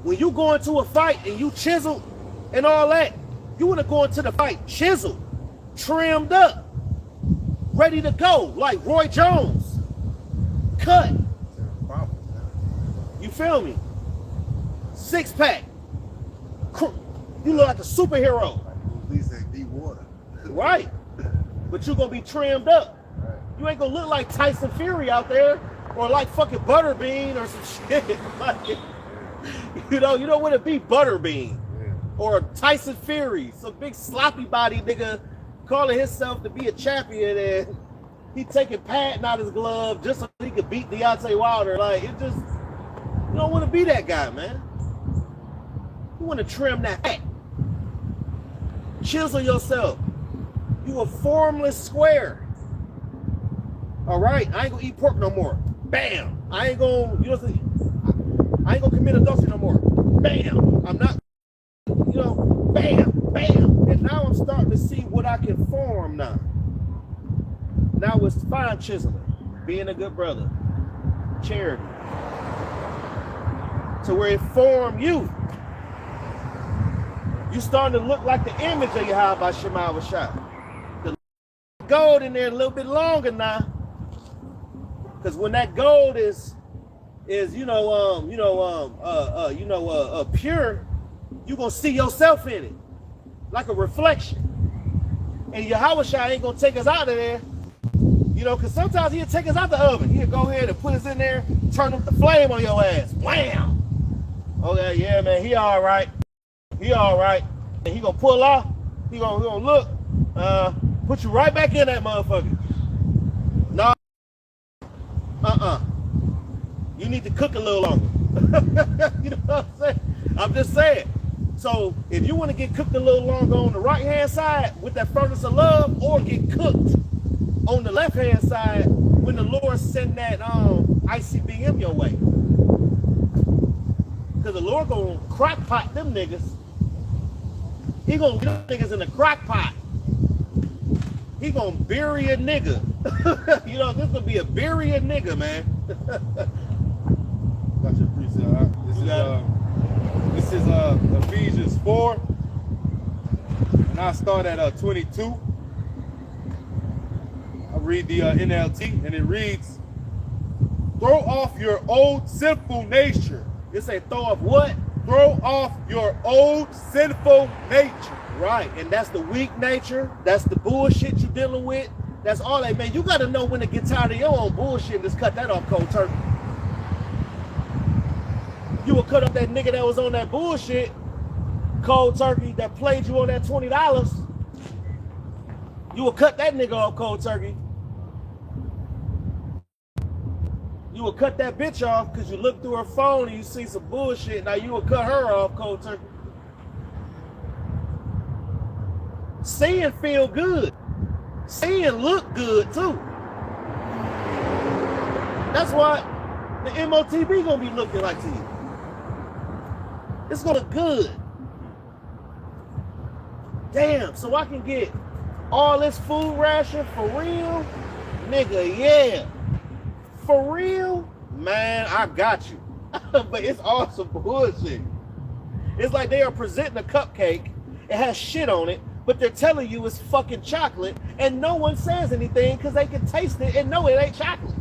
When you go into a fight and you chisel and all that, you want to go into the fight chiseled, trimmed up, ready to go, like Roy Jones. Cut. You feel me? 6-pack. You look like a superhero. At least in deep water. Right. But you're going to be trimmed up. Right. You ain't going to look like Tyson Fury out there or like fucking Butterbean or some shit. Like, you don't want to be Butterbean or Tyson Fury, some big sloppy body nigga calling himself to be a champion and he taking padding out his glove just so he could beat Deontay Wilder. Like, it just, you don't want to be that guy, man. You want to trim that fat. Chisel yourself. You a formless square. All right, I ain't gonna eat pork no more. Bam. I ain't gonna, you know what I'm saying? I ain't gonna commit adultery no more. Bam. I'm not, you know, bam, bam. And now I'm starting to see what I can form now. Now it's fine chiseling, being a good brother, charity, to where it formed you. You starting to look like the image of Yahweh Shema Shai. The gold in there a little bit longer now. Because when that gold is is pure, you gonna see yourself in it, like a reflection. And Yahweh Shai ain't gonna take us out of there, because sometimes he'll take us out the oven. He'll go ahead and put us in there, turn up the flame on your ass. Wham! Okay, yeah, man, he all right. He all right. And he gonna pull off. He gonna look, put you right back in that motherfucker. No, you need to cook a little longer. You know what I'm saying? I'm just saying. So if you want to get cooked a little longer on the right hand side with that furnace of love, or get cooked on the left hand side when the Lord send that ICBM your way, because the Lord gonna crock pot them niggas. He gonna get them niggas in the crock pot. He gonna bury a nigga. This gonna be a bury a nigga, man. Got your precept. This is Ephesians 4, and I start at 22. I read the NLT, and it reads, "Throw off your old sinful nature." It say throw off what? Throw off your old sinful nature. Right, and that's the weak nature. That's the bullshit you dealing with. That's all that, man. You got to know when to get tired of your own bullshit and just cut that off cold turkey. You will cut up that nigga that was on that bullshit cold turkey that played you on that $20. You will cut that nigga off cold turkey. You will cut that bitch off because you look through her phone and you see some bullshit. Now you will cut her off cold turkey. Seeing feel good. Seeing look good too. That's why the MOTB gonna be looking like to you. It's gonna look good. Damn, so I can get all this food ration for real? Nigga, yeah. For real? Man, I got you. But it's all some bullshit. It's like they are presenting a cupcake. It has shit on it, but they're telling you it's fucking chocolate, and no one says anything because they can taste it and know it ain't chocolate.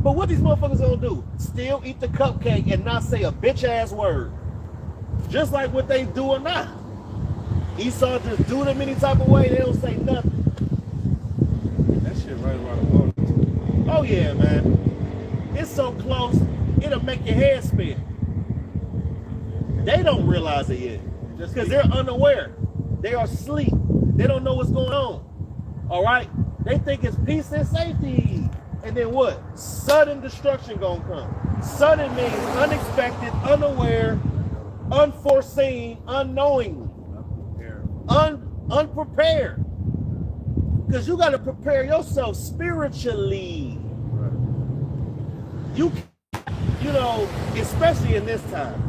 But what these motherfuckers gonna do? Still eat the cupcake and not say a bitch ass word. Just like what they doing now. Esau just do them any type of way, they don't say nothing. That shit right around the corner. Oh yeah, man. It's so close, it'll make your head spin. They don't realize it yet. Just because they're unaware. They are asleep. They don't know what's going on. All right? They think it's peace and safety. And then what? Sudden destruction gonna come. Sudden means unexpected, unaware, unforeseen, unknowingly. Unprepared. Because you got to prepare yourself spiritually. Right. You know, especially in this time.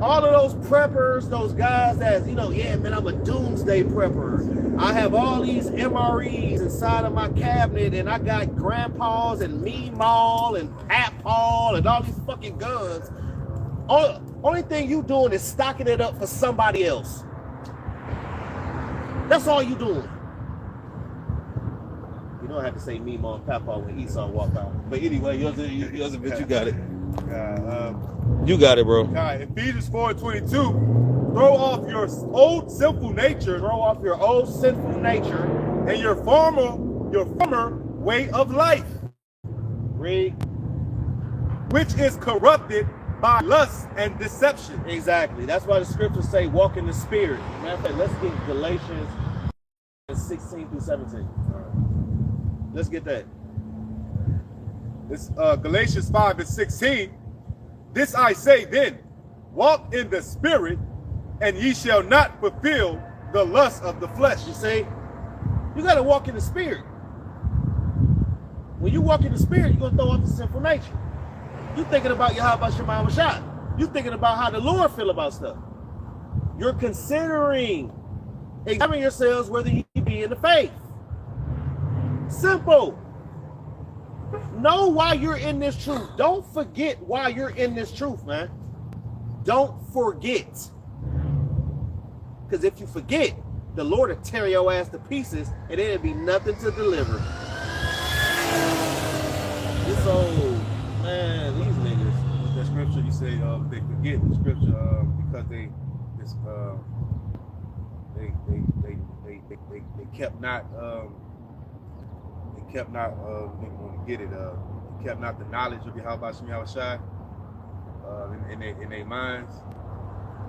All of those preppers, those guys that's, yeah, man, I'm a doomsday prepper. I have all these MREs inside of my cabinet, and I got grandpas and Meemaw and Papaw and all these fucking guns. Only thing you doing is stocking it up for somebody else. That's all you doing. You don't have to say Meemaw and Papaw when Esau walk out. But anyway, yours a bitch, you got it. You got it, bro. All right, Ephesians 4:22. Throw off your old sinful nature. Throw off your old sinful nature and your former way of life. Read. Which is corrupted by lust and deception. Exactly. That's why the scriptures say walk in the spirit. Matter of fact, let's get Galatians 16 through 17. All right. Let's get that. It's Galatians 5:16. This I say then, walk in the spirit, and ye shall not fulfill the lust of the flesh. You see, you got to walk in the spirit. When you walk in the spirit, you're going to throw off the sinful nature. You're thinking about Yahweh Shema Shah. You're thinking about how the Lord feel about stuff. You're considering, examining yourselves whether you be in the faith. Simple. Know why you're in this truth. Don't forget why you're in this truth, man. Don't forget. Because if you forget, the Lord will tear your ass to pieces and there'll be nothing to deliver. This old Man, these niggas. What's that scripture you say? They forget the scripture because they kept not nigga want to get it. They kept not the knowledge of Yahweh Shem Yahushai in their minds.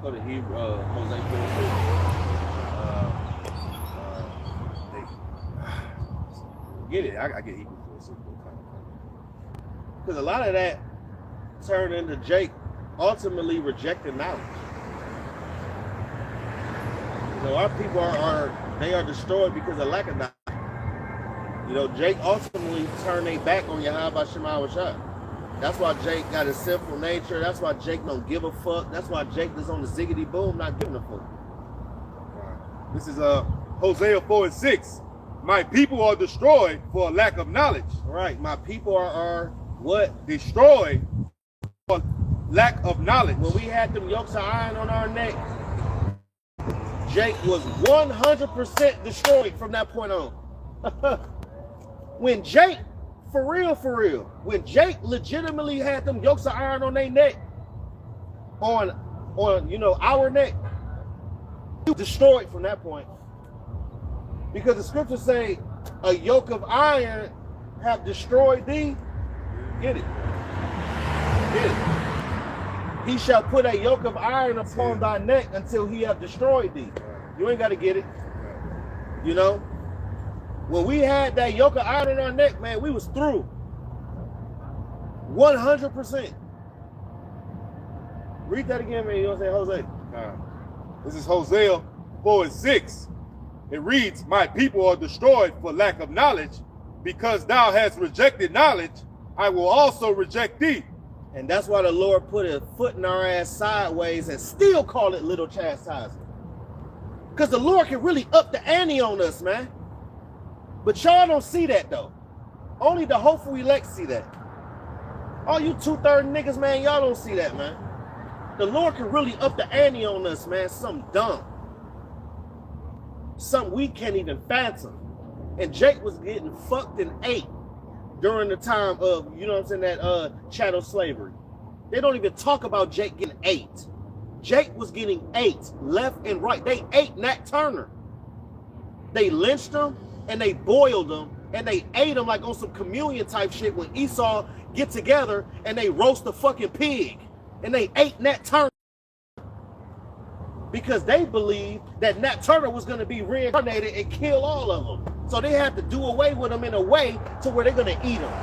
Go to Hebrew, Hosea 4:6. Get it? I get Hebrew 4:6. Because a lot of that turned into Jake ultimately rejecting knowledge. You know, our people are destroyed because of lack of knowledge. You know, Jake ultimately turned their back on Yahweh Shem Yahushai. That's why Jake got a sinful nature. That's why Jake don't give a fuck. That's why Jake is on the ziggity boom, not giving a fuck. This is Hosea 4:6. My people are destroyed for a lack of knowledge. Right, my people are what? Destroyed for lack of knowledge. When we had them yokes of iron on our neck, Jake was 100% destroyed from that point on. When Jake, for real, when Jake legitimately had them yokes of iron on their neck, on you know, our neck, he was destroyed from that point. Because the scriptures say, a yoke of iron have destroyed thee. Get it? Get it? He shall put a yoke of iron upon thy neck until he have destroyed thee. You ain't got to get it. You know? When we had that yoke of iron in our neck, man, we was through. 100%. Read that again, man. You know what I'm saying, Jose? This is Hosea 4:6. It reads, my people are destroyed for lack of knowledge. Because thou hast rejected knowledge, I will also reject thee. And that's why the Lord put a foot in our ass sideways and still call it little chastisement. Because the Lord can really up the ante on us, man. But y'all don't see that, though. Only the hopeful elect see that. All you 2/3 niggas, man, y'all don't see that, man. The Lord can really up the ante on us, man. Something dumb. Something we can't even fathom. And Jake was getting fucked and ate during the time of, you know what I'm saying, that chattel slavery. They don't even talk about Jake getting ate. Jake was getting ate left and right. They ate Nat Turner. They lynched him and they boiled him and they ate him like on some communion type shit when Esau get together and they roast a fucking pig. And they ate Nat Turner. Because they believed that Nat Turner was going to be reincarnated and kill all of them. So they had to do away with them in a way to where they're going to eat them.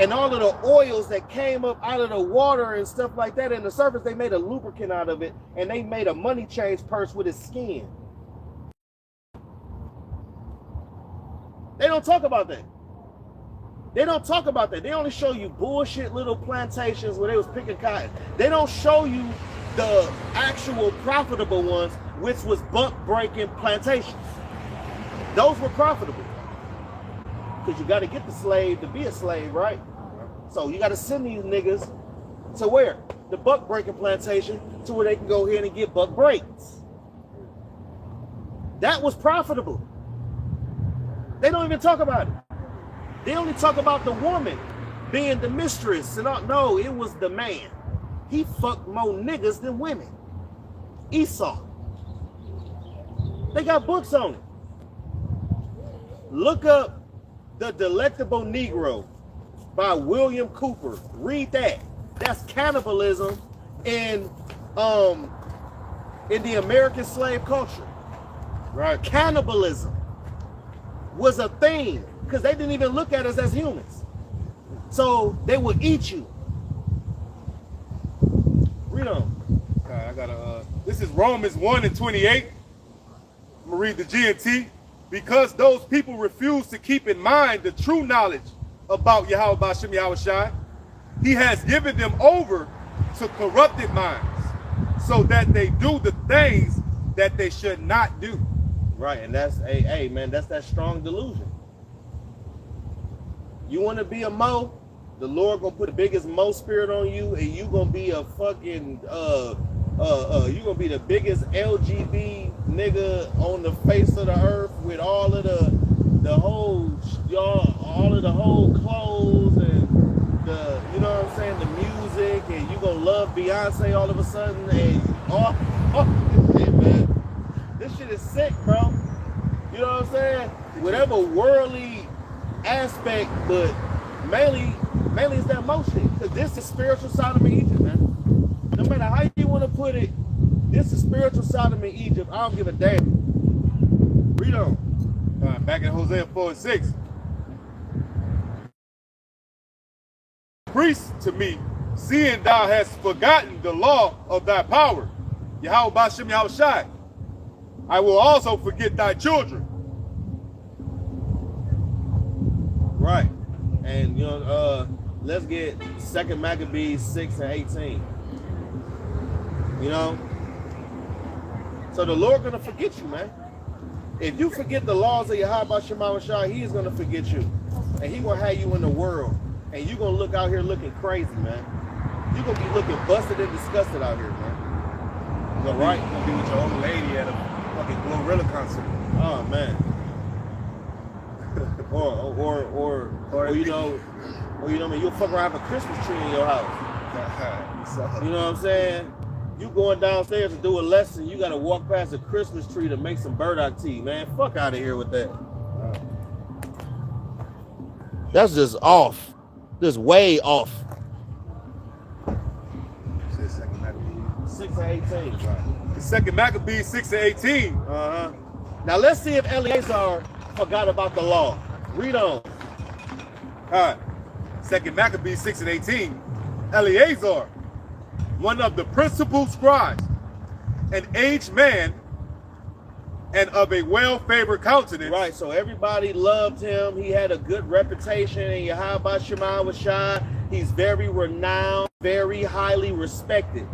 And all of the oils that came up out of the water and stuff like that in the surface, they made a lubricant out of it, and they made a money change purse with his skin. They don't talk about that. They don't talk about that. They only show you bullshit little plantations where they was picking cotton. They don't show you the actual profitable ones, which was buck-breaking plantations. Those were profitable. Because you got to get the slave to be a slave, right? So you got to send these niggas to where? The buck-breaking plantation, to where they can go ahead and get buck breaks. That was profitable. They don't even talk about it. They only talk about the woman being the mistress. And all. No, it was the man. He fucked more niggas than women. Esau. They got books on it. Look up The Delectable Negro by William Cooper. Read that. That's cannibalism in the American slave culture. Right? Cannibalism was a thing because they didn't even look at us as humans. So they would eat you. Read on. I got this is Romans 1:28. I'm gonna read the GNT. Because those people refuse to keep in mind the true knowledge about Yahweh Shem Yahushai, he has given them over to corrupted minds, so that they do the things that they should not do. Right, and that's hey man, that's that strong delusion. You want to be a Mo? The Lord gonna put the biggest Mo spirit on you, and you gonna be a fucking you gonna be the biggest LGB nigga on the face of the earth with all of the whole clothes and the Beyonce all of a sudden, and this shit, man. This shit is sick, bro. You know what I'm saying? Whatever worldly aspect, but mainly it's that motion. Because this is spiritual Sodom and Egypt, man. No matter how you want to put it, this is spiritual Sodom and Egypt. I don't give a damn. Read on. Back in Hosea 4:6. Priest to me, seeing thou hast forgotten the law of thy power, Yahweh Bashem Yahweh Shai, I will also forget thy children. Right. And you know, let's get 2 Maccabees 6 and 18. You know? So the Lord gonna forget you, man. If you forget the laws of Yahweh Shema Shai, he is gonna forget you. And he gonna have you in the world. And you gonna look out here looking crazy, man. You gonna be looking busted and disgusted out here, man. You're right. You're gonna be with your old lady at a fucking Glorilla concert. Oh man. or you know, I mean, you'll fuck around with a Christmas tree in your house. You know what I'm saying? You going downstairs to do a lesson, you gotta walk past a Christmas tree to make some burdock tea, man. Fuck out of here with that. That's just off. Just way off. 6 and 18. The 2 Maccabees 6 and 18. Uh-huh. Now let's see if Eleazar forgot about the law. Read on. All right. 2 Maccabees 6 and 18. Eleazar, one of the principal scribes, an aged man, and of a well-favored countenance. Right, so everybody loved him. He had a good reputation in Yahweh Shema Shai. He's very renowned, very highly respected.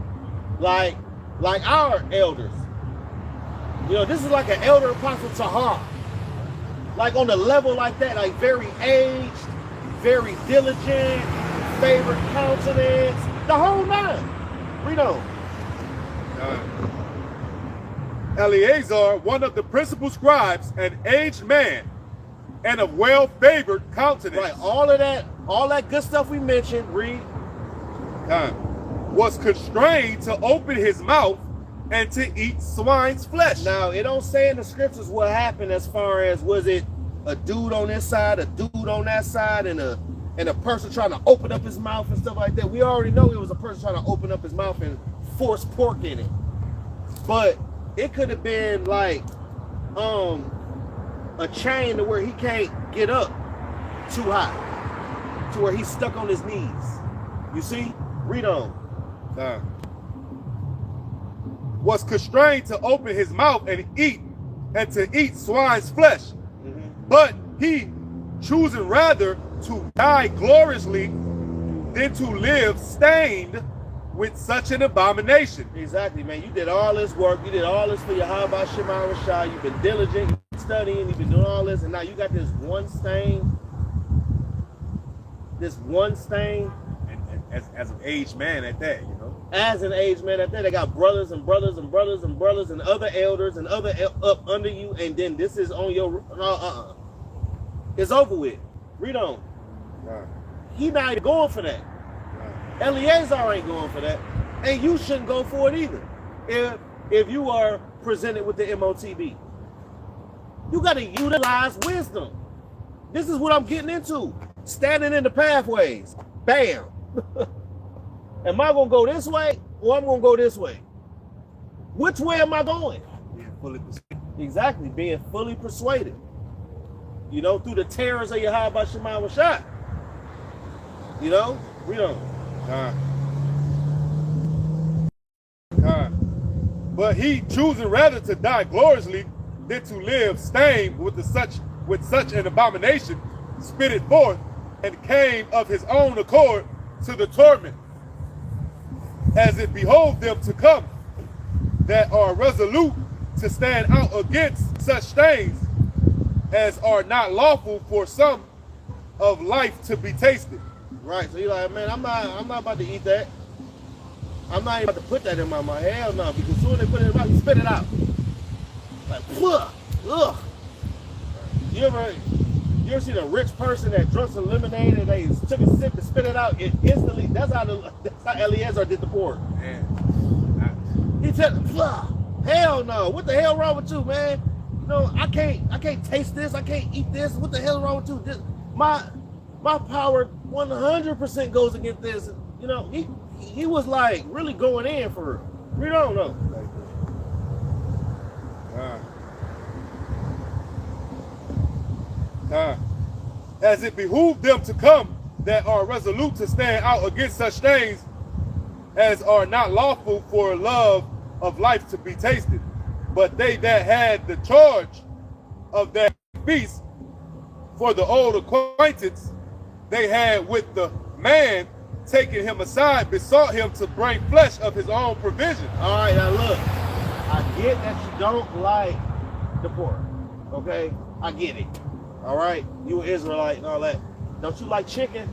Like our elders. You know, this is like an elder apostle Tahar. Like on a level like that, like very aged, very diligent, favorite countenance, the whole nine. Read on. Eleazar, one of the principal scribes, an aged man, and of well-favored countenance. Right, all that good stuff we mentioned, read. Was constrained to open his mouth and to eat swine's flesh. Now, it don't say in the scriptures what happened as far as was it a dude on this side, a dude on that side, and a person trying to open up his mouth and stuff like that. We already know it was a person trying to open up his mouth and force pork in it. But it could have been like a chain to where he can't get up too high, to where he's stuck on his knees. You see? Read on. Was constrained to open his mouth and to eat swine's flesh. But he, choosing rather to die gloriously than to live stained with such an abomination. Exactly, man. You did all this work. You did all this for Yahweh Shema Rashai. You've been diligent, you've been studying, you've been doing all this, and now you got this one stain. This one stain. And as an aged man at that, you know. As an aged man at that, they got brothers and brothers and brothers and brothers and other elders and other up under you, and then this is on your It's over with. Read on. He not even going for that. Eleazar ain't going for that, and you shouldn't go for it either. If you are presented with the MOTB, you got to utilize wisdom. This is what I'm getting into. Standing in the pathways. Bam. Am I gonna go this way or I'm gonna go this way? Which way am I going? Being fully persuaded. Exactly, being fully persuaded. You know, through the terrors of Yahweh Shema Rashai. You know, read on. But he, choosing rather to die gloriously than to live stained with such an abomination, spit it forth, and came of his own accord to the torment, as it behoved them to come, that are resolute to stand out against such stains as are not lawful for some of life to be tasted. Right, so you're like, man, I'm not about to eat that. I'm not even about to put that in my mouth. Hell no, because soon as they put it in my mouth, you spit it out. Like, ugh. You ever You ever seen a rich person that drunk some lemonade and they took a sip and spit it out? It instantly. That's how Eliezer did the pork. Man, He said, hell no. What the hell wrong with you, man? You know, I can't taste this. I can't eat this. What the hell wrong with you? My power 100% goes against this. You know, he was like really going in for real. We don't know. As it behooved them to come that are resolute to stand out against such things as are not lawful for love of life to be tasted. But they that had the charge of that feast, for the old acquaintance they had with the man, taking him aside, besought him to bring flesh of his own provision. All right, now look, I get that you don't like the pork, okay? I get it. All right, you an Israelite and all that. Don't you like chicken?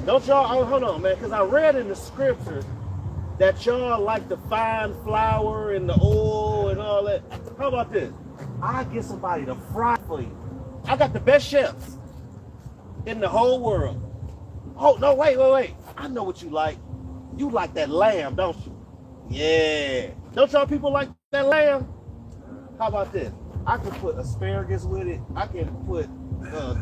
Don't y'all, hold on, man, because I read in the scriptures that y'all like the fine flour and the oil and all that. How about this? I get somebody to fry for you. I got the best chefs in the whole world. Oh, no, wait. I know what you like. You like that lamb, don't you? Yeah. Don't y'all people like that lamb? How about this? I can put asparagus with it. I can put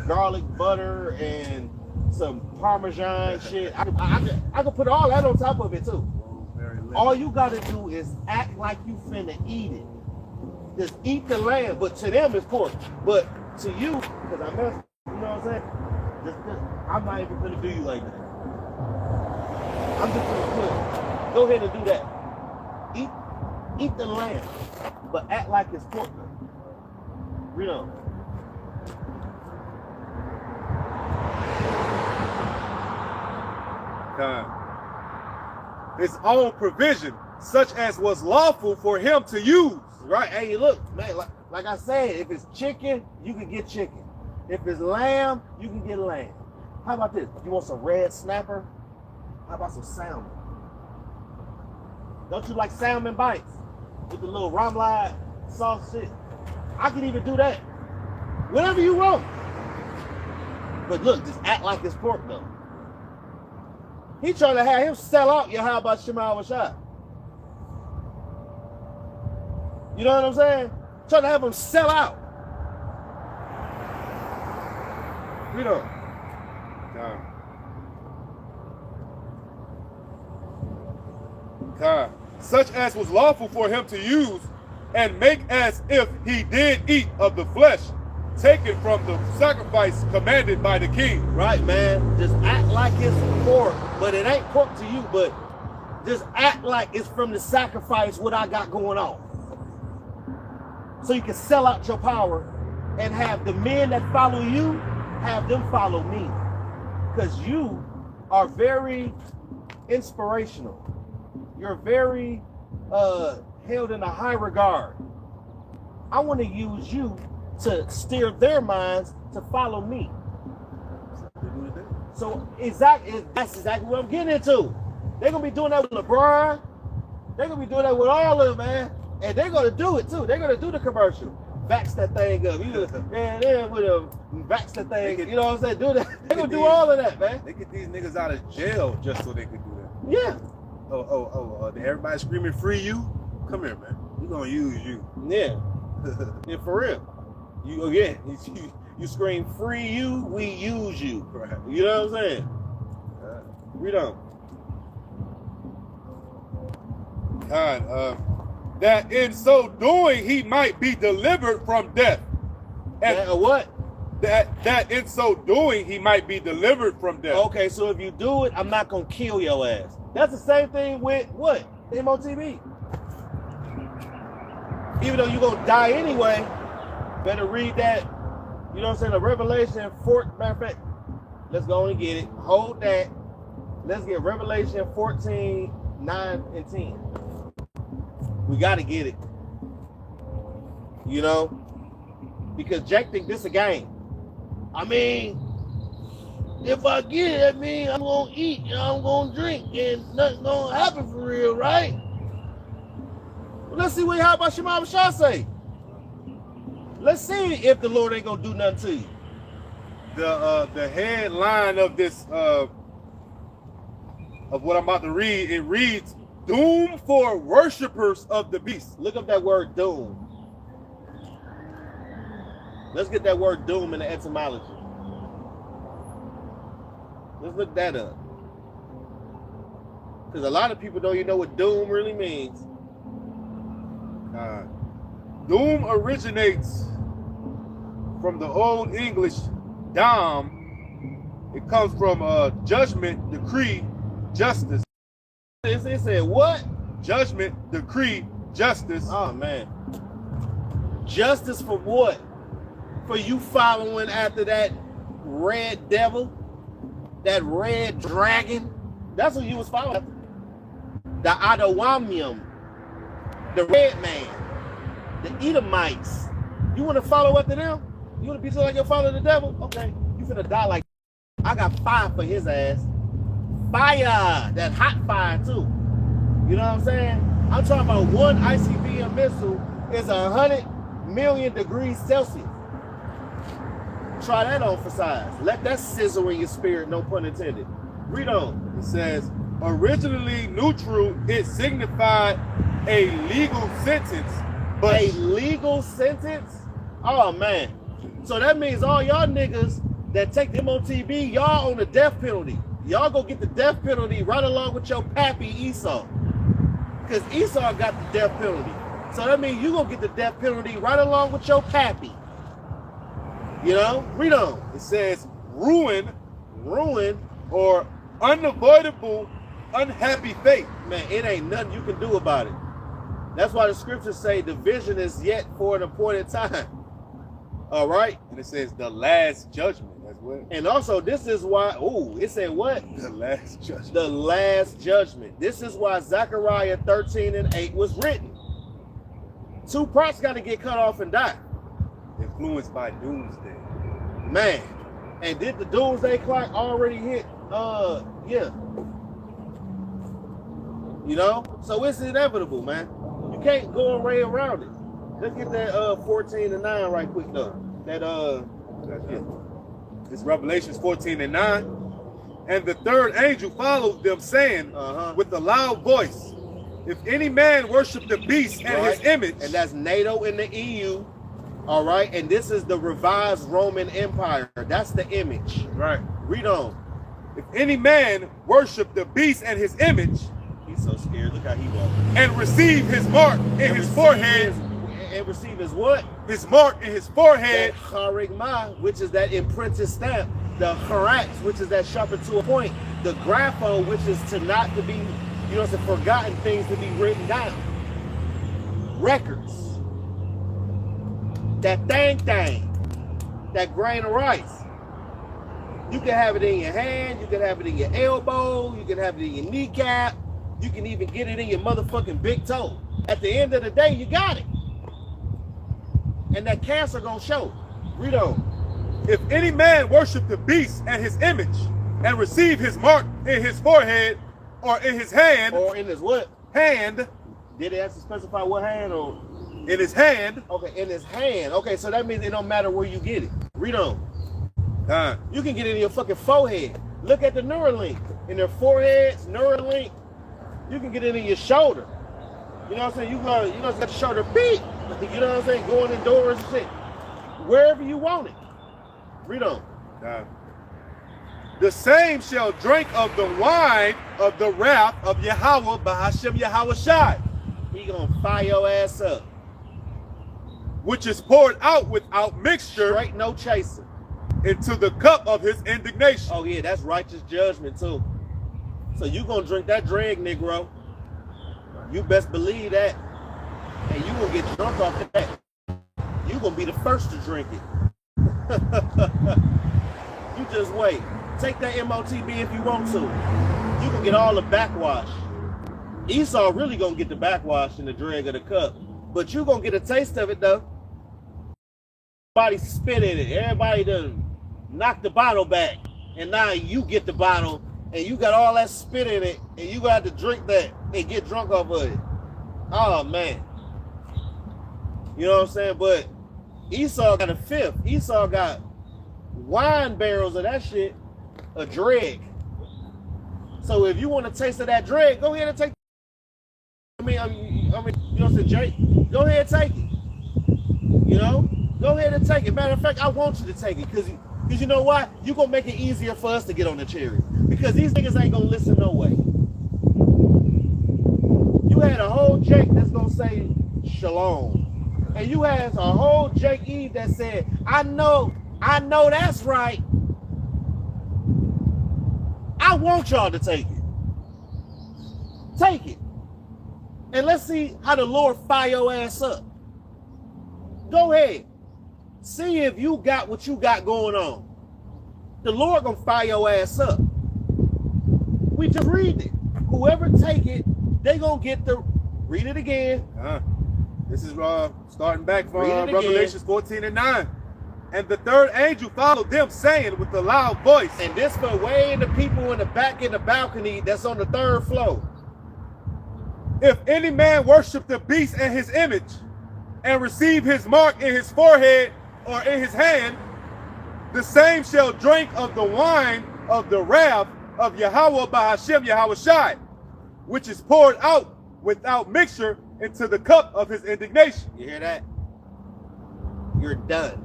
garlic butter and some Parmesan shit. I can put all that on top of it too. All you gotta do is act like you finna eat it. Just eat the lamb, but to them it's pork. But to you, because I messed, you know what I'm saying? Just, I'm not even gonna do you like that. I'm just gonna put, go ahead and do that. Eat the lamb, but act like it's pork. You know. His own provision, such as was lawful for him to use. Right? Hey, look, man, like I said, if it's chicken, you can get chicken. If it's lamb, you can get lamb. How about this? You want some red snapper? How about some salmon? Don't you like salmon bites with the little ramlad sauce shit? I can even do that. Whatever you want. But look, just act like it's pork though. He trying to have him sell out your how about Shemal Rashad. You know what I'm saying? Trying to have him sell out. You know. Such as was lawful for him to use, and make as if he did eat of the flesh, taken from the sacrifice commanded by the king. Right, man. Just act like it's pork, but it ain't pork to you, but just act like it's from the sacrifice what I got going on. So you can sell out your power and have the men that follow you, have them follow me. Because you are very inspirational. You're very held in a high regard. I want to use you to steer their minds to follow me. So that's exactly what I'm getting into. They're gonna be doing that with LeBron. They're gonna be doing that with all of them, man. And they're gonna do it too. They're gonna do the commercial. Vax that thing up. Man, with a vax that thing. You know what I'm saying? Do that. They're gonna do all of that, man. They get these niggas out of jail just so they could do that. Yeah. Everybody screaming free you? Come here, man. We're gonna use you. Yeah. Yeah, for real. You scream free you, we use you. Right. You know what I'm saying? We don't. That in so doing he might be delivered from death. And what? That in so doing he might be delivered from death. Okay, so if you do it, I'm not gonna kill your ass. That's the same thing with what? MOTB. Even though you're gonna die anyway, better read that. You know what I'm saying? The Revelation 4. Matter of fact, let's go and get it. Hold that. Let's get Revelation 14, 9, and 10. We gotta get it. You know? Because Jack think this a game. I mean, if I get it, that means I'm gonna eat and I'm gonna drink and nothing gonna happen for real, right? Well, let's see what how about Shemal Rashad say. Let's see if the Lord ain't gonna do nothing to you. The headline of this of what I'm about to read, it reads, "Doom for worshipers of the beast." Look up that word doom. Let's get that word doom in the etymology. Let's look that up. Because a lot of people don't even know what doom really means. Doom originates from the Old English dam. It comes from judgment, decree, justice. It said what? Judgment, decree, justice. Oh man. Justice for what? For you following after that red devil? That red dragon? That's what you was following after. The Adawamium. The red man. The Edomites. You want to follow after them? You want to be just like your father the devil? Okay. You finna die like I got fire for his ass. Fire! That hot fire too. You know what I'm saying? I'm talking about one ICBM missile is 100 million degrees Celsius. Try that on for size. Let that sizzle in your spirit, no pun intended. Read on. It says, originally neutral, it signified a legal sentence, but A legal sentence? Oh man. So that means all y'all niggas that take the MOTB, y'all on the death penalty. Y'all go get the death penalty right along with your pappy Esau. Because Esau got the death penalty. So that means you gonna get the death penalty right along with your pappy. You know? Read on. it says ruin Ruin. or unavoidable unhappy fate. Man, it ain't nothing you can do about it. That's why the scriptures say the vision is yet for an appointed time. All right? And it says the last judgment. That's what? And also, this is why, it said what? The last judgment. The last judgment. This is why Zechariah 13:8 was written. Two parts got to get cut off and die. Influenced by doomsday. Man. And did the doomsday clock already hit? Yeah. You know? So it's inevitable, man. You can't go way around it. Let's get that 14:9 right quick though. That It's Revelations 14:9. And the third angel followed them, saying with a loud voice, if any man worship the beast and his image. And that's NATO and the EU. All right. And this is the revised Roman Empire. That's the image. Right. Read on. If any man worship the beast and his image. He's so scared. Look how he walks. And receive his mark in his forehead. And receive his what? His mark in his forehead. That charigma, which is that imprinted stamp. The harax, which is that sharpened to a point. The grapho, which is to not to be, forgotten things to be written down. Records. That thing. That grain of rice. You can have it in your hand. You can have it in your elbow. You can have it in your kneecap. You can even get it in your motherfucking big toe. At the end of the day, you got it. And that cancer gonna show. Read on. If any man worship the beast and his image and receive his mark in his forehead or in his hand. Or in his what? Hand. Did it have to specify what hand or? In his hand. Okay, in his hand. Okay, so that means it don't matter where you get it. Read on. You can get it in your fucking forehead. Look at the Neuralink. In their foreheads, Neuralink. You can get it in your shoulder. You know what I'm saying? You got the shoulder beat. You know what I'm saying? Going indoors and shit. Wherever you want it. Read on. The same shall drink of the wine of the wrath of Yahweh Bahashem Yahweh Shai. He gonna fire your ass up. Which is poured out without mixture. Straight no chaser. Into the cup of his indignation. Oh yeah, that's righteous judgment too. So you gonna drink that drag, Negro. You best believe that. And you gonna get drunk off that. You gonna be the first to drink it. You just wait. Take that MOTB if you want to. You can get all the backwash. Esau really gonna get the backwash in the drag of the cup. But you gonna get a taste of it though. Everybody spit in it. Everybody done knock the bottle back. And now you get the bottle and you got all that spit in it and you got to drink that and get drunk off of it. Oh man. You know what I'm saying? But Esau got a fifth. Esau got wine barrels of that shit, a dreg. So if you want to taste of that dreg, go ahead and take. I mean, you know what I'm saying, Jake? Go ahead and take it. You know, go ahead and take it. Matter of fact, I want you to take it because you know why? You're gonna make it easier for us to get on the cherry because these niggas ain't gonna listen no way. You had a whole Jake that's gonna say shalom, and you had a whole Jake Eve that said, I know that's right. I want y'all to take it. Take it. And let's see how the Lord fire your ass up. Go ahead. See if you got what you got going on. The Lord gonna fire your ass up. We just read it. Whoever take it, they gonna get the, read it again. This is starting back from Revelations 14:9. And the third angel followed them, saying with a loud voice. And this for way in the people in the back in the balcony that's on the third floor. If any man worship the beast and his image, and receive his mark in his forehead or in his hand, the same shall drink of the wine of the wrath of Yahweh by Hashem Yahushai, which is poured out without mixture into the cup of his indignation. You hear that? You're done.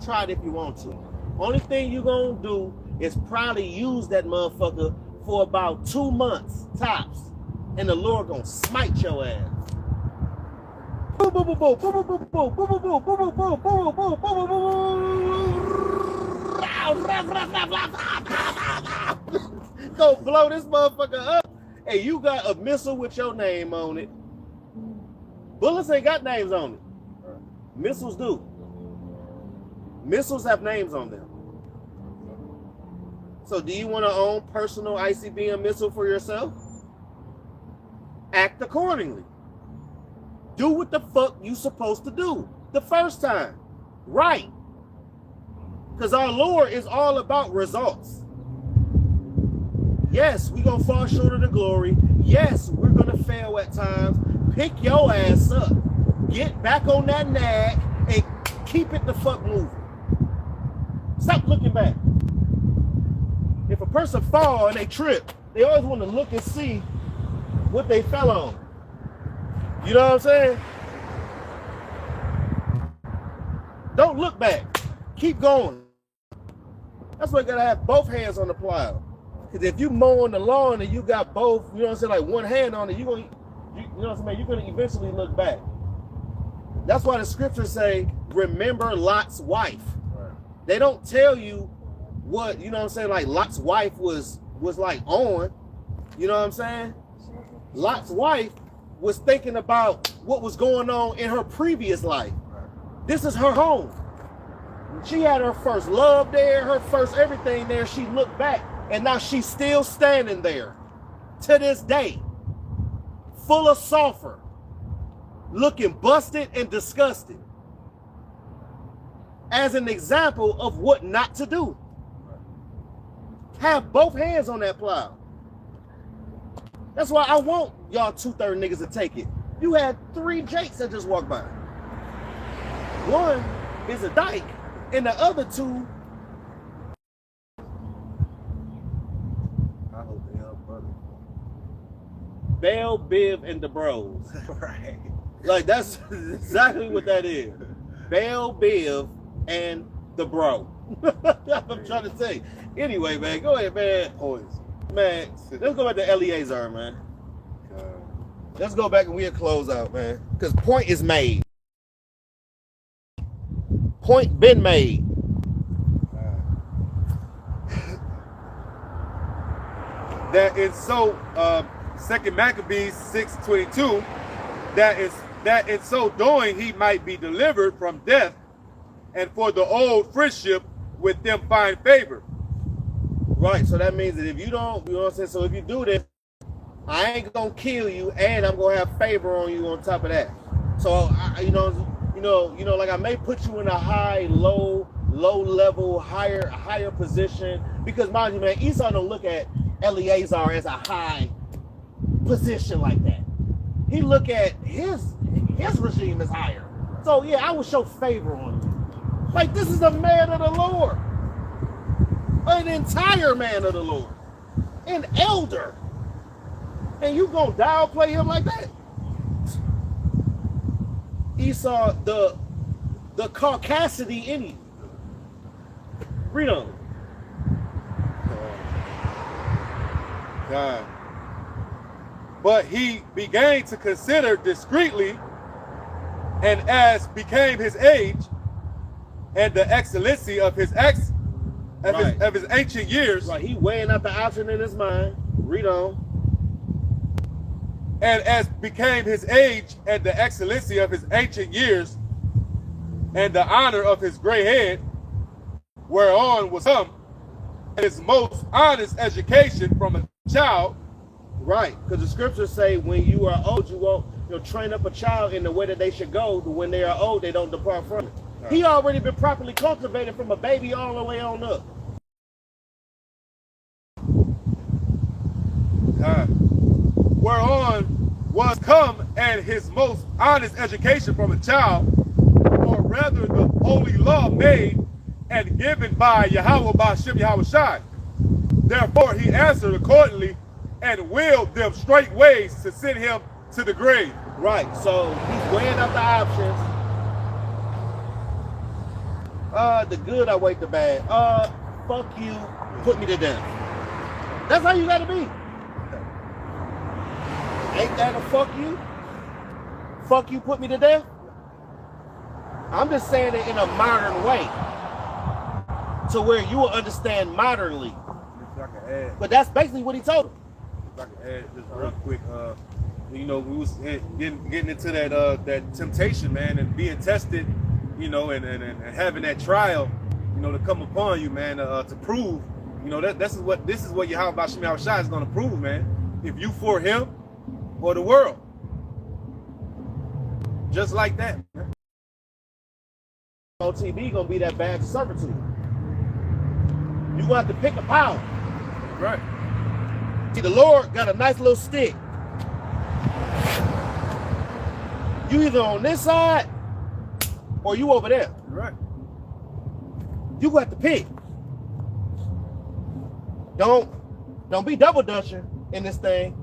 Try it if you want to. Only thing you're gonna do is probably use that motherfucker for about 2 months tops, and the Lord gonna smite your ass. Go blow this motherfucker up. Hey, you got a missile with your name on it. Bullets ain't got names on it. Missiles do. Missiles have names on them. So do you want to own personal ICBM missile for yourself? Act accordingly. Do what the fuck you supposed to do the first time. Right. Because our Lord is all about results. Yes, we're going to fall short of the glory. Yes, we're going to fail at times. Pick your ass up. Get back on that nag and keep it the fuck moving. Stop looking back. If a person fall and they trip, they always want to look and see what they fell on. You know what I'm saying? Don't look back. Keep going. That's why you gotta have both hands on the plow. Because if you mowing the lawn and you got both, you know what I'm saying, like one hand on it, you know what I'm saying, you're gonna eventually look back. That's why the scriptures say, remember Lot's wife. Right. They don't tell you what, you know what I'm saying, like Lot's wife was like on. You know what I'm saying? Lot's wife was thinking about what was going on in her previous life. Right. This is her home. She had her first love there, her first everything there. She looked back, and now she's still standing there to this day, full of sulfur, looking busted and disgusted, as an example of what not to do. Have both hands on that plow. That's why I want y'all 2/3 niggas to take it. You had 3 Jakes that just walked by. One is a dyke, and the other 2. I hope they are brother. Bell, Biv, and the Bros. Right. Like that's exactly what that is. Bell, Biv, and the Bro. That's what I'm trying to say. Anyway, man, go ahead, man. Man, let's go back to Eleazar, man. Let's go back and we'll close out, man. Because point is made. Point been made. That is so. 2 Maccabees 6:22. That in so doing he might be delivered from death, and for the old friendship with them find favor. Right. So that means that if you don't, you know what I'm saying. So if you do this, I ain't gonna kill you, and I'm gonna have favor on you on top of that. So you know, like I may put you in a high, low level, higher position, because mind you, man, Esau don't look at Eleazar as a high position like that. He look at his regime as higher. So yeah, I will show favor on you. Like this is a man of the Lord. An entire man of the Lord. An elder. And you gonna downplay him like that? Esau, the caucasity in you. Read on. God. But he began to consider discreetly, and as became his age and the excellency of his of his ancient years. Right, he weighing out the option in his mind. Read on. And as became his age and the excellency of his ancient years, and the honor of his gray head, whereon was come his most honest education from a child. Right, because the scriptures say when you are old, you won't train up a child in the way that they should go. But when they are old, they don't depart from it. Right. He already been properly cultivated from a baby all the way on up. Whereon was come and his most honest education from a child, or rather the holy law made and given by Yahweh Ba'ashem Yahweh Shai. Therefore he answered accordingly and willed them straight ways to send him to the grave. Right, so he's weighing up the options. The good outweigh the bad. Fuck you, put me to death. That's how you gotta be. Ain't that a fuck you? Fuck you, put me to death? I'm just saying it in a modern way. To where you will understand modernly. If I can add, but that's basically what he told him. If I can add just real quick, we was getting into that temptation, man, and being tested, and having that trial, to come upon you, man, to prove, this is what Yahweh Ba'ashem Yahweh Shai is going to prove, man. If you for him or the world. Just like that. OTB gonna be that badge of servitude. You gonna have to pick a power. Right. See, the Lord got a nice little stick. You either on this side or you over there. Right. You gonna have to pick. Don't be double dutching in this thing.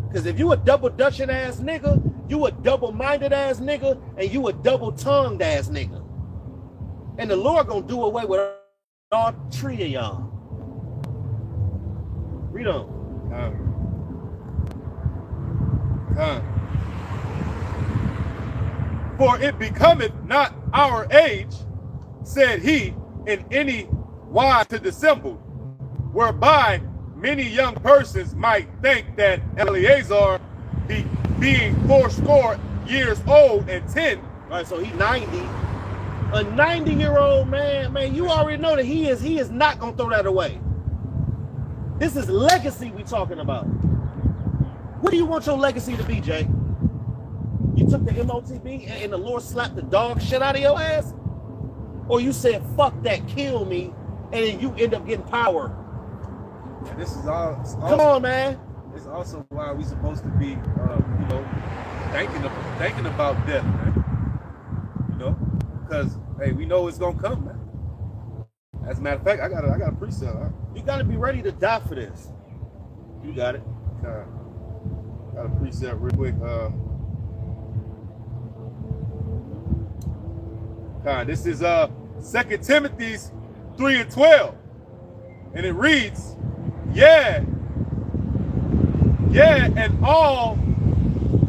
Because if you a double dutching ass nigga, you a double-minded ass nigga, and you a double-tongued ass nigga. And the Lord gonna do away with all three of y'all. Read on. For it becometh not our age, said he, in any wise to dissemble, whereby many young persons might think that Eleazar, being 80 years old and 10. Right, so he's 90. A 90-year-old man, you already know that he is not gonna throw that away. This is legacy we talking about. What do you want your legacy to be, Jay? You took the MOTB and the Lord slapped the dog shit out of your ass? Or you said, fuck that, kill me, and then you end up getting power? And this is all. Come on, man. It's also why we supposed to be, thinking about death, man. Because hey, we know it's gonna come, man. As a matter of fact, I got a precept. Huh? You gotta be ready to die for this. You got it. Got a precept real quick. This is 2 Timothy 3:12, and it reads, yeah, and all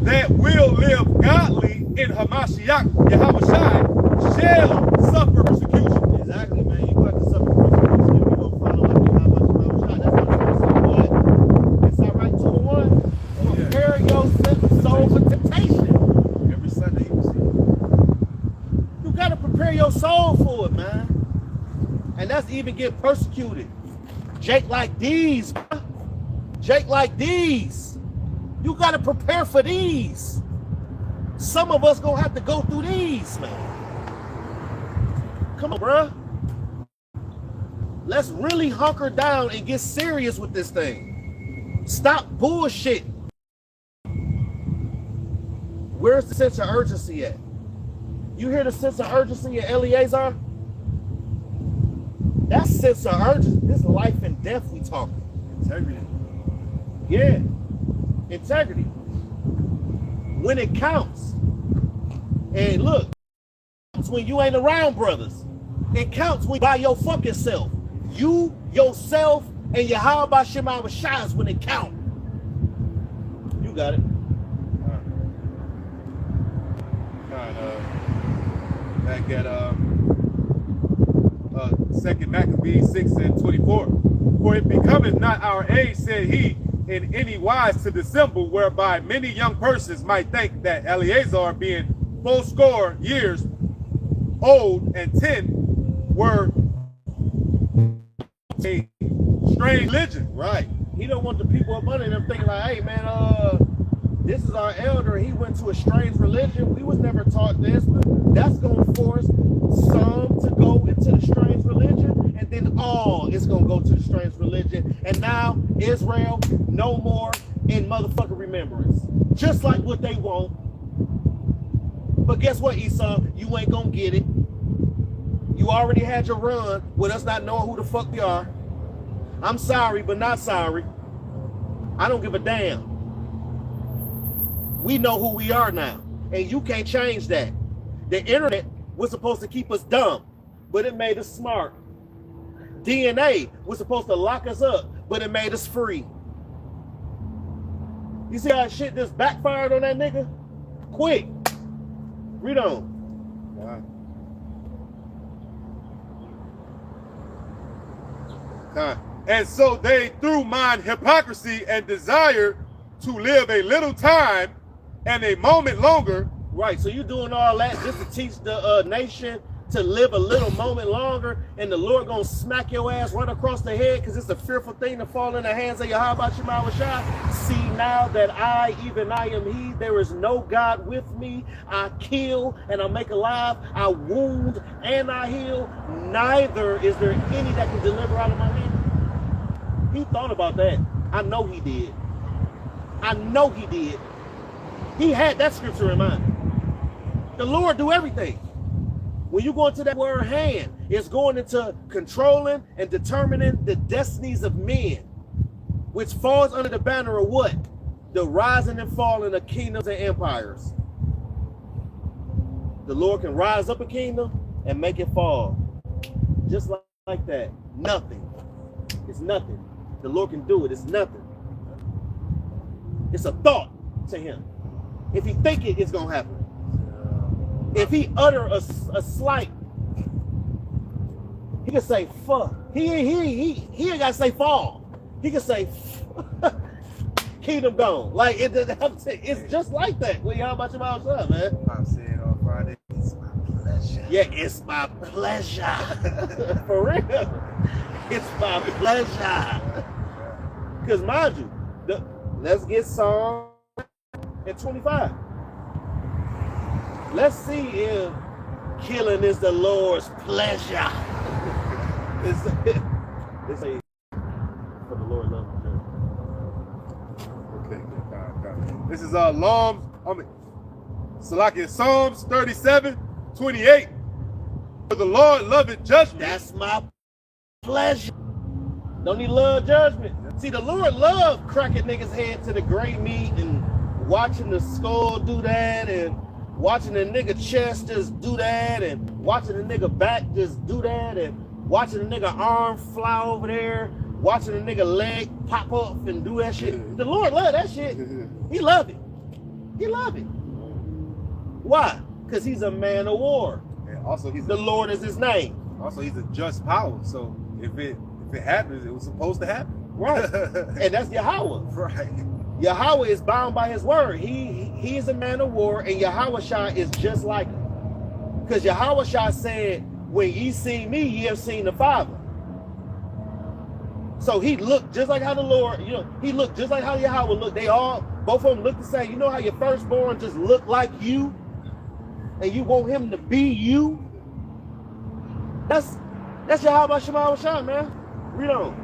that will live godly in Hamashiach Yahweh Shai shall suffer persecution. Exactly, man. You got to suffer persecution. You don't follow like Yahweh Shai. That's what I'm saying. It's all right, 2-1. Prepare your soul for temptation. Every Sunday you see. You got to prepare your soul for it, man. And that's even get persecuted. Jake like these. Jake like these. You got to prepare for these. Some of us gonna have to go through these, man. Come on, bruh. Let's really hunker down and get serious with this thing. Stop bullshit. Where's the sense of urgency at? You hear the sense of urgency of Eleazar? That sense of urgency. This is life and death we talking. Integrity. Yeah. Integrity. When it counts. And look, it's when you ain't around, brothers. It counts when by your fucking self. You, yourself, and Yahweh Shema Shahs when it count. You got it. Back at 2 Maccabees 6:24. For it becometh not our age, said he, in any wise to dissemble, whereby many young persons might think that Eleazar, being fourscore years old and 10, were a strange religion. Right. He don't want the people up under him thinking like, hey man, this is our elder. He went to a strange religion. We was never taught this. That's going to force some to go into the strange religion, and then all is going to go to the strange religion. And now Israel, no more in motherfucking remembrance. Just like what they want. But guess what, Esau? You ain't going to get it. You already had your run with us not knowing who the fuck we are. I'm sorry, but not sorry. I don't give a damn. We know who we are now, and you can't change that. The internet was supposed to keep us dumb, but it made us smart. DNA was supposed to lock us up, but it made us free. You see how shit just backfired on that nigga? Quick. Read on. And so they, through mine hypocrisy and desire to live a little time and a moment longer. Right, so you doing all that just to teach the nation to live a little moment longer, and the Lord gonna smack your ass right across the head because it's a fearful thing to fall in the hands of Yahweh Shema Shah. See now that I, even I am he, there is no God with me. I kill and I make alive, I wound and I heal. Neither is there any that can deliver out of my hand. He thought about that. I know he did. I know he did. He had that scripture in mind. The Lord do everything. When you go into that word hand, it's going into controlling and determining the destinies of men, which falls under the banner of what? The rising and falling of kingdoms and empires. The Lord can rise up a kingdom and make it fall. Just like that. Nothing. It's nothing. The Lord can do it. It's nothing. It's a thought to him. If he think it, it's going to happen. If he utter a slight, he can say fuck. He ain't got to say fall. He can say kingdom gone. Like it's just like that. Well, how about your mouth up, man? I'm saying on Friday, it's my pleasure. Yeah, it's my pleasure. For real. It's my pleasure. Because mind you, let's get Psalm 25. Let's see if killing is the Lord's pleasure. It's a for the Lord loves the church. Okay. This is Psalms 37:28. For the Lord loveth judgment. That's my pleasure. Don't he love judgment? See, the Lord loved cracking niggas' head to the gray meat and watching the skull do that, and watching the nigga chest just do that, and watching the nigga back just do that, and watching the nigga arm fly over there, watching the nigga leg pop up and do that shit. The Lord love that shit. He love it. He love it. Why? Because he's a man of war. And also, the Lord is his name. Also, he's a just power. So if it happens, it was supposed to happen. Right. And that's Yahweh. Right. Yahweh is bound by his word. He is a man of war, and Yahweh Shah is just like him. Because Yahweh Shah said, when ye see me, ye have seen the Father. So he looked just like how the Lord, he looked just like how Yahweh looked. They all, both of them look the same. You know how your firstborn just look like you? And you want him to be you? That's Yahweh Shema Shah, man. Read on.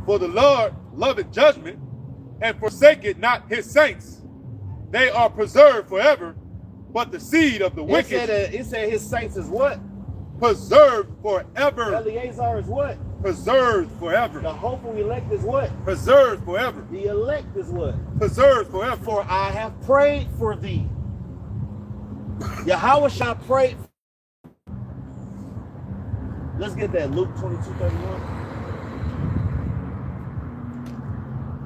For the Lord loveth judgment, and forsaketh not his saints. they are preserved forever, but the seed of the wicked It said his saints is what? preserved forever. Eleazar is what? Preserved forever. The hopeful elect is what? Preserved forever. The elect is what? Preserved forever. For I have prayed for thee. Yahweh shall pray. Let's get that. Luke 22:31.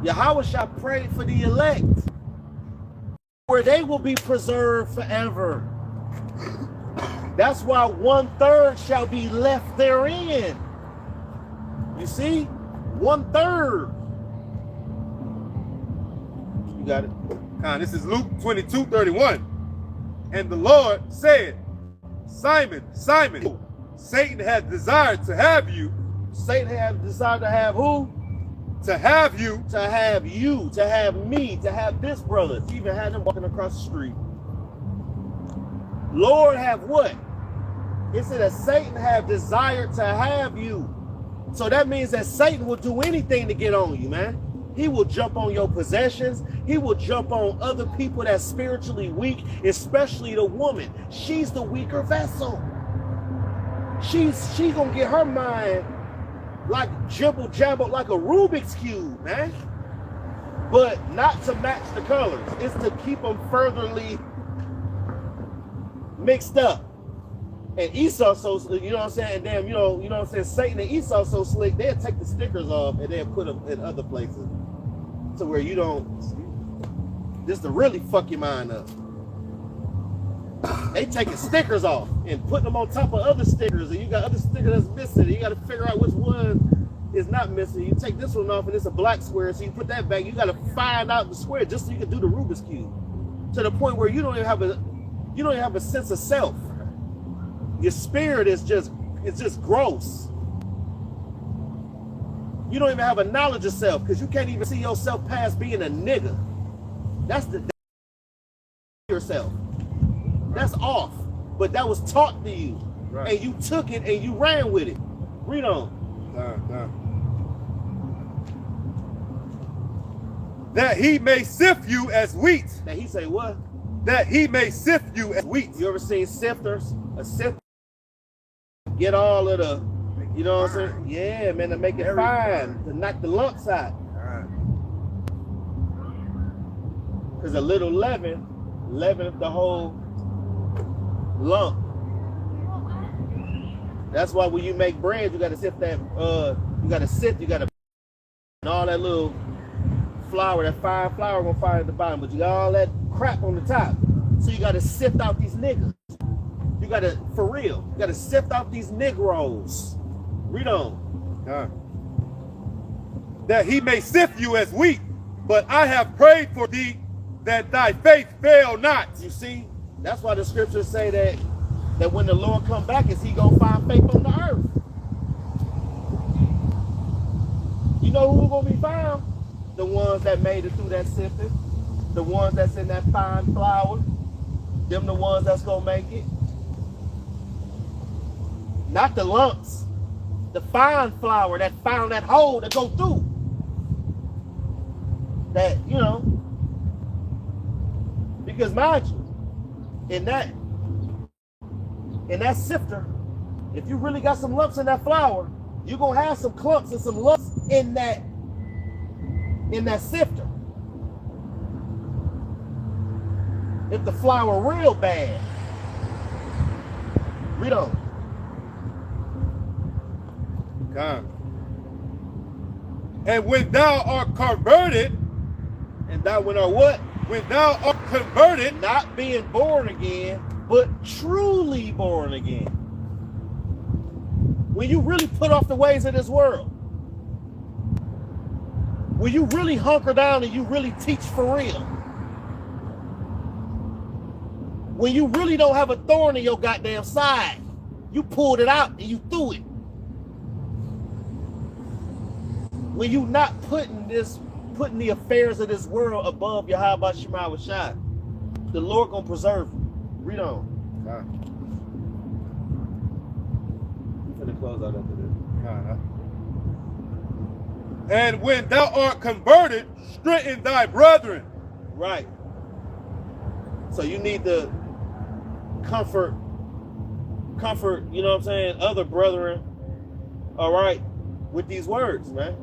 Yahweh shall pray for the elect, where they will be preserved forever. That's why 1/3 shall be left therein. You see? 1/3. You got it? This is Luke 22:31. And the Lord said, Simon, Simon, Satan has desired to have you. Satan has desired to have who? To have you. To have you, to have me, to have this brother. To even have him walking across the street. Lord have what? It said that Satan have desired to have you. So that means that Satan will do anything to get on you, man. He will jump on your possessions. He will jump on other people that's spiritually weak, especially the woman. She's the weaker vessel. She's gonna get her mind like jibble jabble, like a Rubik's Cube, man. But not to match the colors. It's to keep them furtherly mixed up. And Esau so, you know what I'm saying? And damn, you know what I'm saying? Satan and Esau so slick, they'll take the stickers off and they'll put them in other places. To where you don't, just to really fuck your mind up. They taking stickers off and putting them on top of other stickers, and you got other stickers that's missing. You got to figure out which one is not missing. You take this one off and it's a black square, so you put that back. You got to find out the square just so you can do the Rubik's Cube. To the point where you don't even have a sense of self. Your spirit is just gross. You don't even have a knowledge of self because you can't even see yourself past being a nigga. That's yourself. That's off. But that was taught to you. Right. And you took it and you ran with it. Read on. That he may sift you as wheat. That he say what? That he may sift you as wheat. You ever seen sifters? A sifter get all of the, you know what I'm saying? Yeah, man, to make it fine, to knock the lumps out. Because a little leaven the whole lump. That's why when you make bread, you got to sift that, you got to and all that little flour, that fine flour gonna fire at the bottom, but you got all that crap on the top. So you got to sift out these niggas. You got to, for real, you got to sift out these Negroes. Read on. That he may sift you as wheat, but I have prayed for thee that thy faith fail not. You see, that's why the scriptures say that when the Lord come back, is he gonna find faith on the earth? You know who gonna be found? The ones that made it through that sifting, the ones that's in that fine flour, them the ones that's gonna make it. Not the lumps, the fine flour that found that hole to go through. That, you know, because mind you, in that sifter, if you really got some lumps in that flour, you're gonna have some clumps and some lumps in that sifter. If the flour real bad. Read on. And when thou art converted, and thou when are what? When thou art converted, not being born again, but truly born again. When you really put off the ways of this world. When you really hunker down and you really teach for real. When you really don't have a thorn in your goddamn side. You pulled it out and you threw it. When you not putting the affairs of this world above Yahweh Shema Shai, the Lord gonna preserve you. Read on. I'm gonna close out after this. And when thou art converted, strengthen thy brethren. Right. So you need to comfort, you know what I'm saying, other brethren, all right, with these words, man.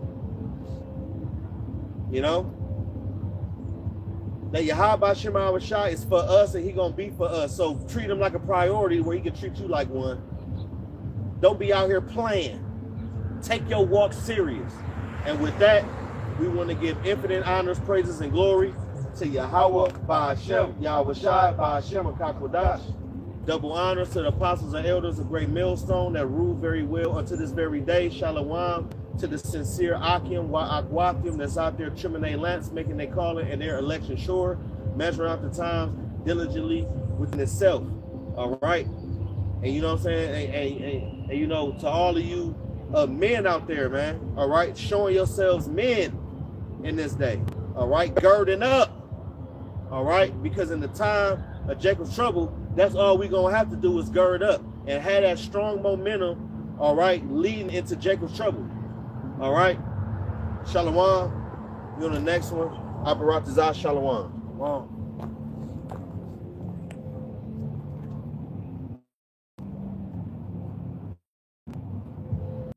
You know? That Yahweh Shema Shai is for us and he gonna be for us. So treat him like a priority where he can treat you like one. Don't be out here playing. Take your walk serious. And with that, we want to give infinite honors, praises, and glory to Yahweh Ba'ashem, Yahweh Shai, Ba'ashem, and Kakwadash. Double honors to the apostles and elders of Great Millstone that rule very well unto this very day. Shalom to the sincere Akim, Wa'akwakim that's out there trimming their lamps, making their calling and their election sure, measuring out the times diligently within itself. All right. And you know what I'm saying? And you know, to all of you men out there, man, all right, showing yourselves men in this day, all right, girding up, all right, because in the time of Jacob's trouble, that's all we're going to have to do is gird up and have that strong momentum, all right, leading into Jacob's trouble, all right. Shalom. You on the next one? Aparatazah Shalom. Wow.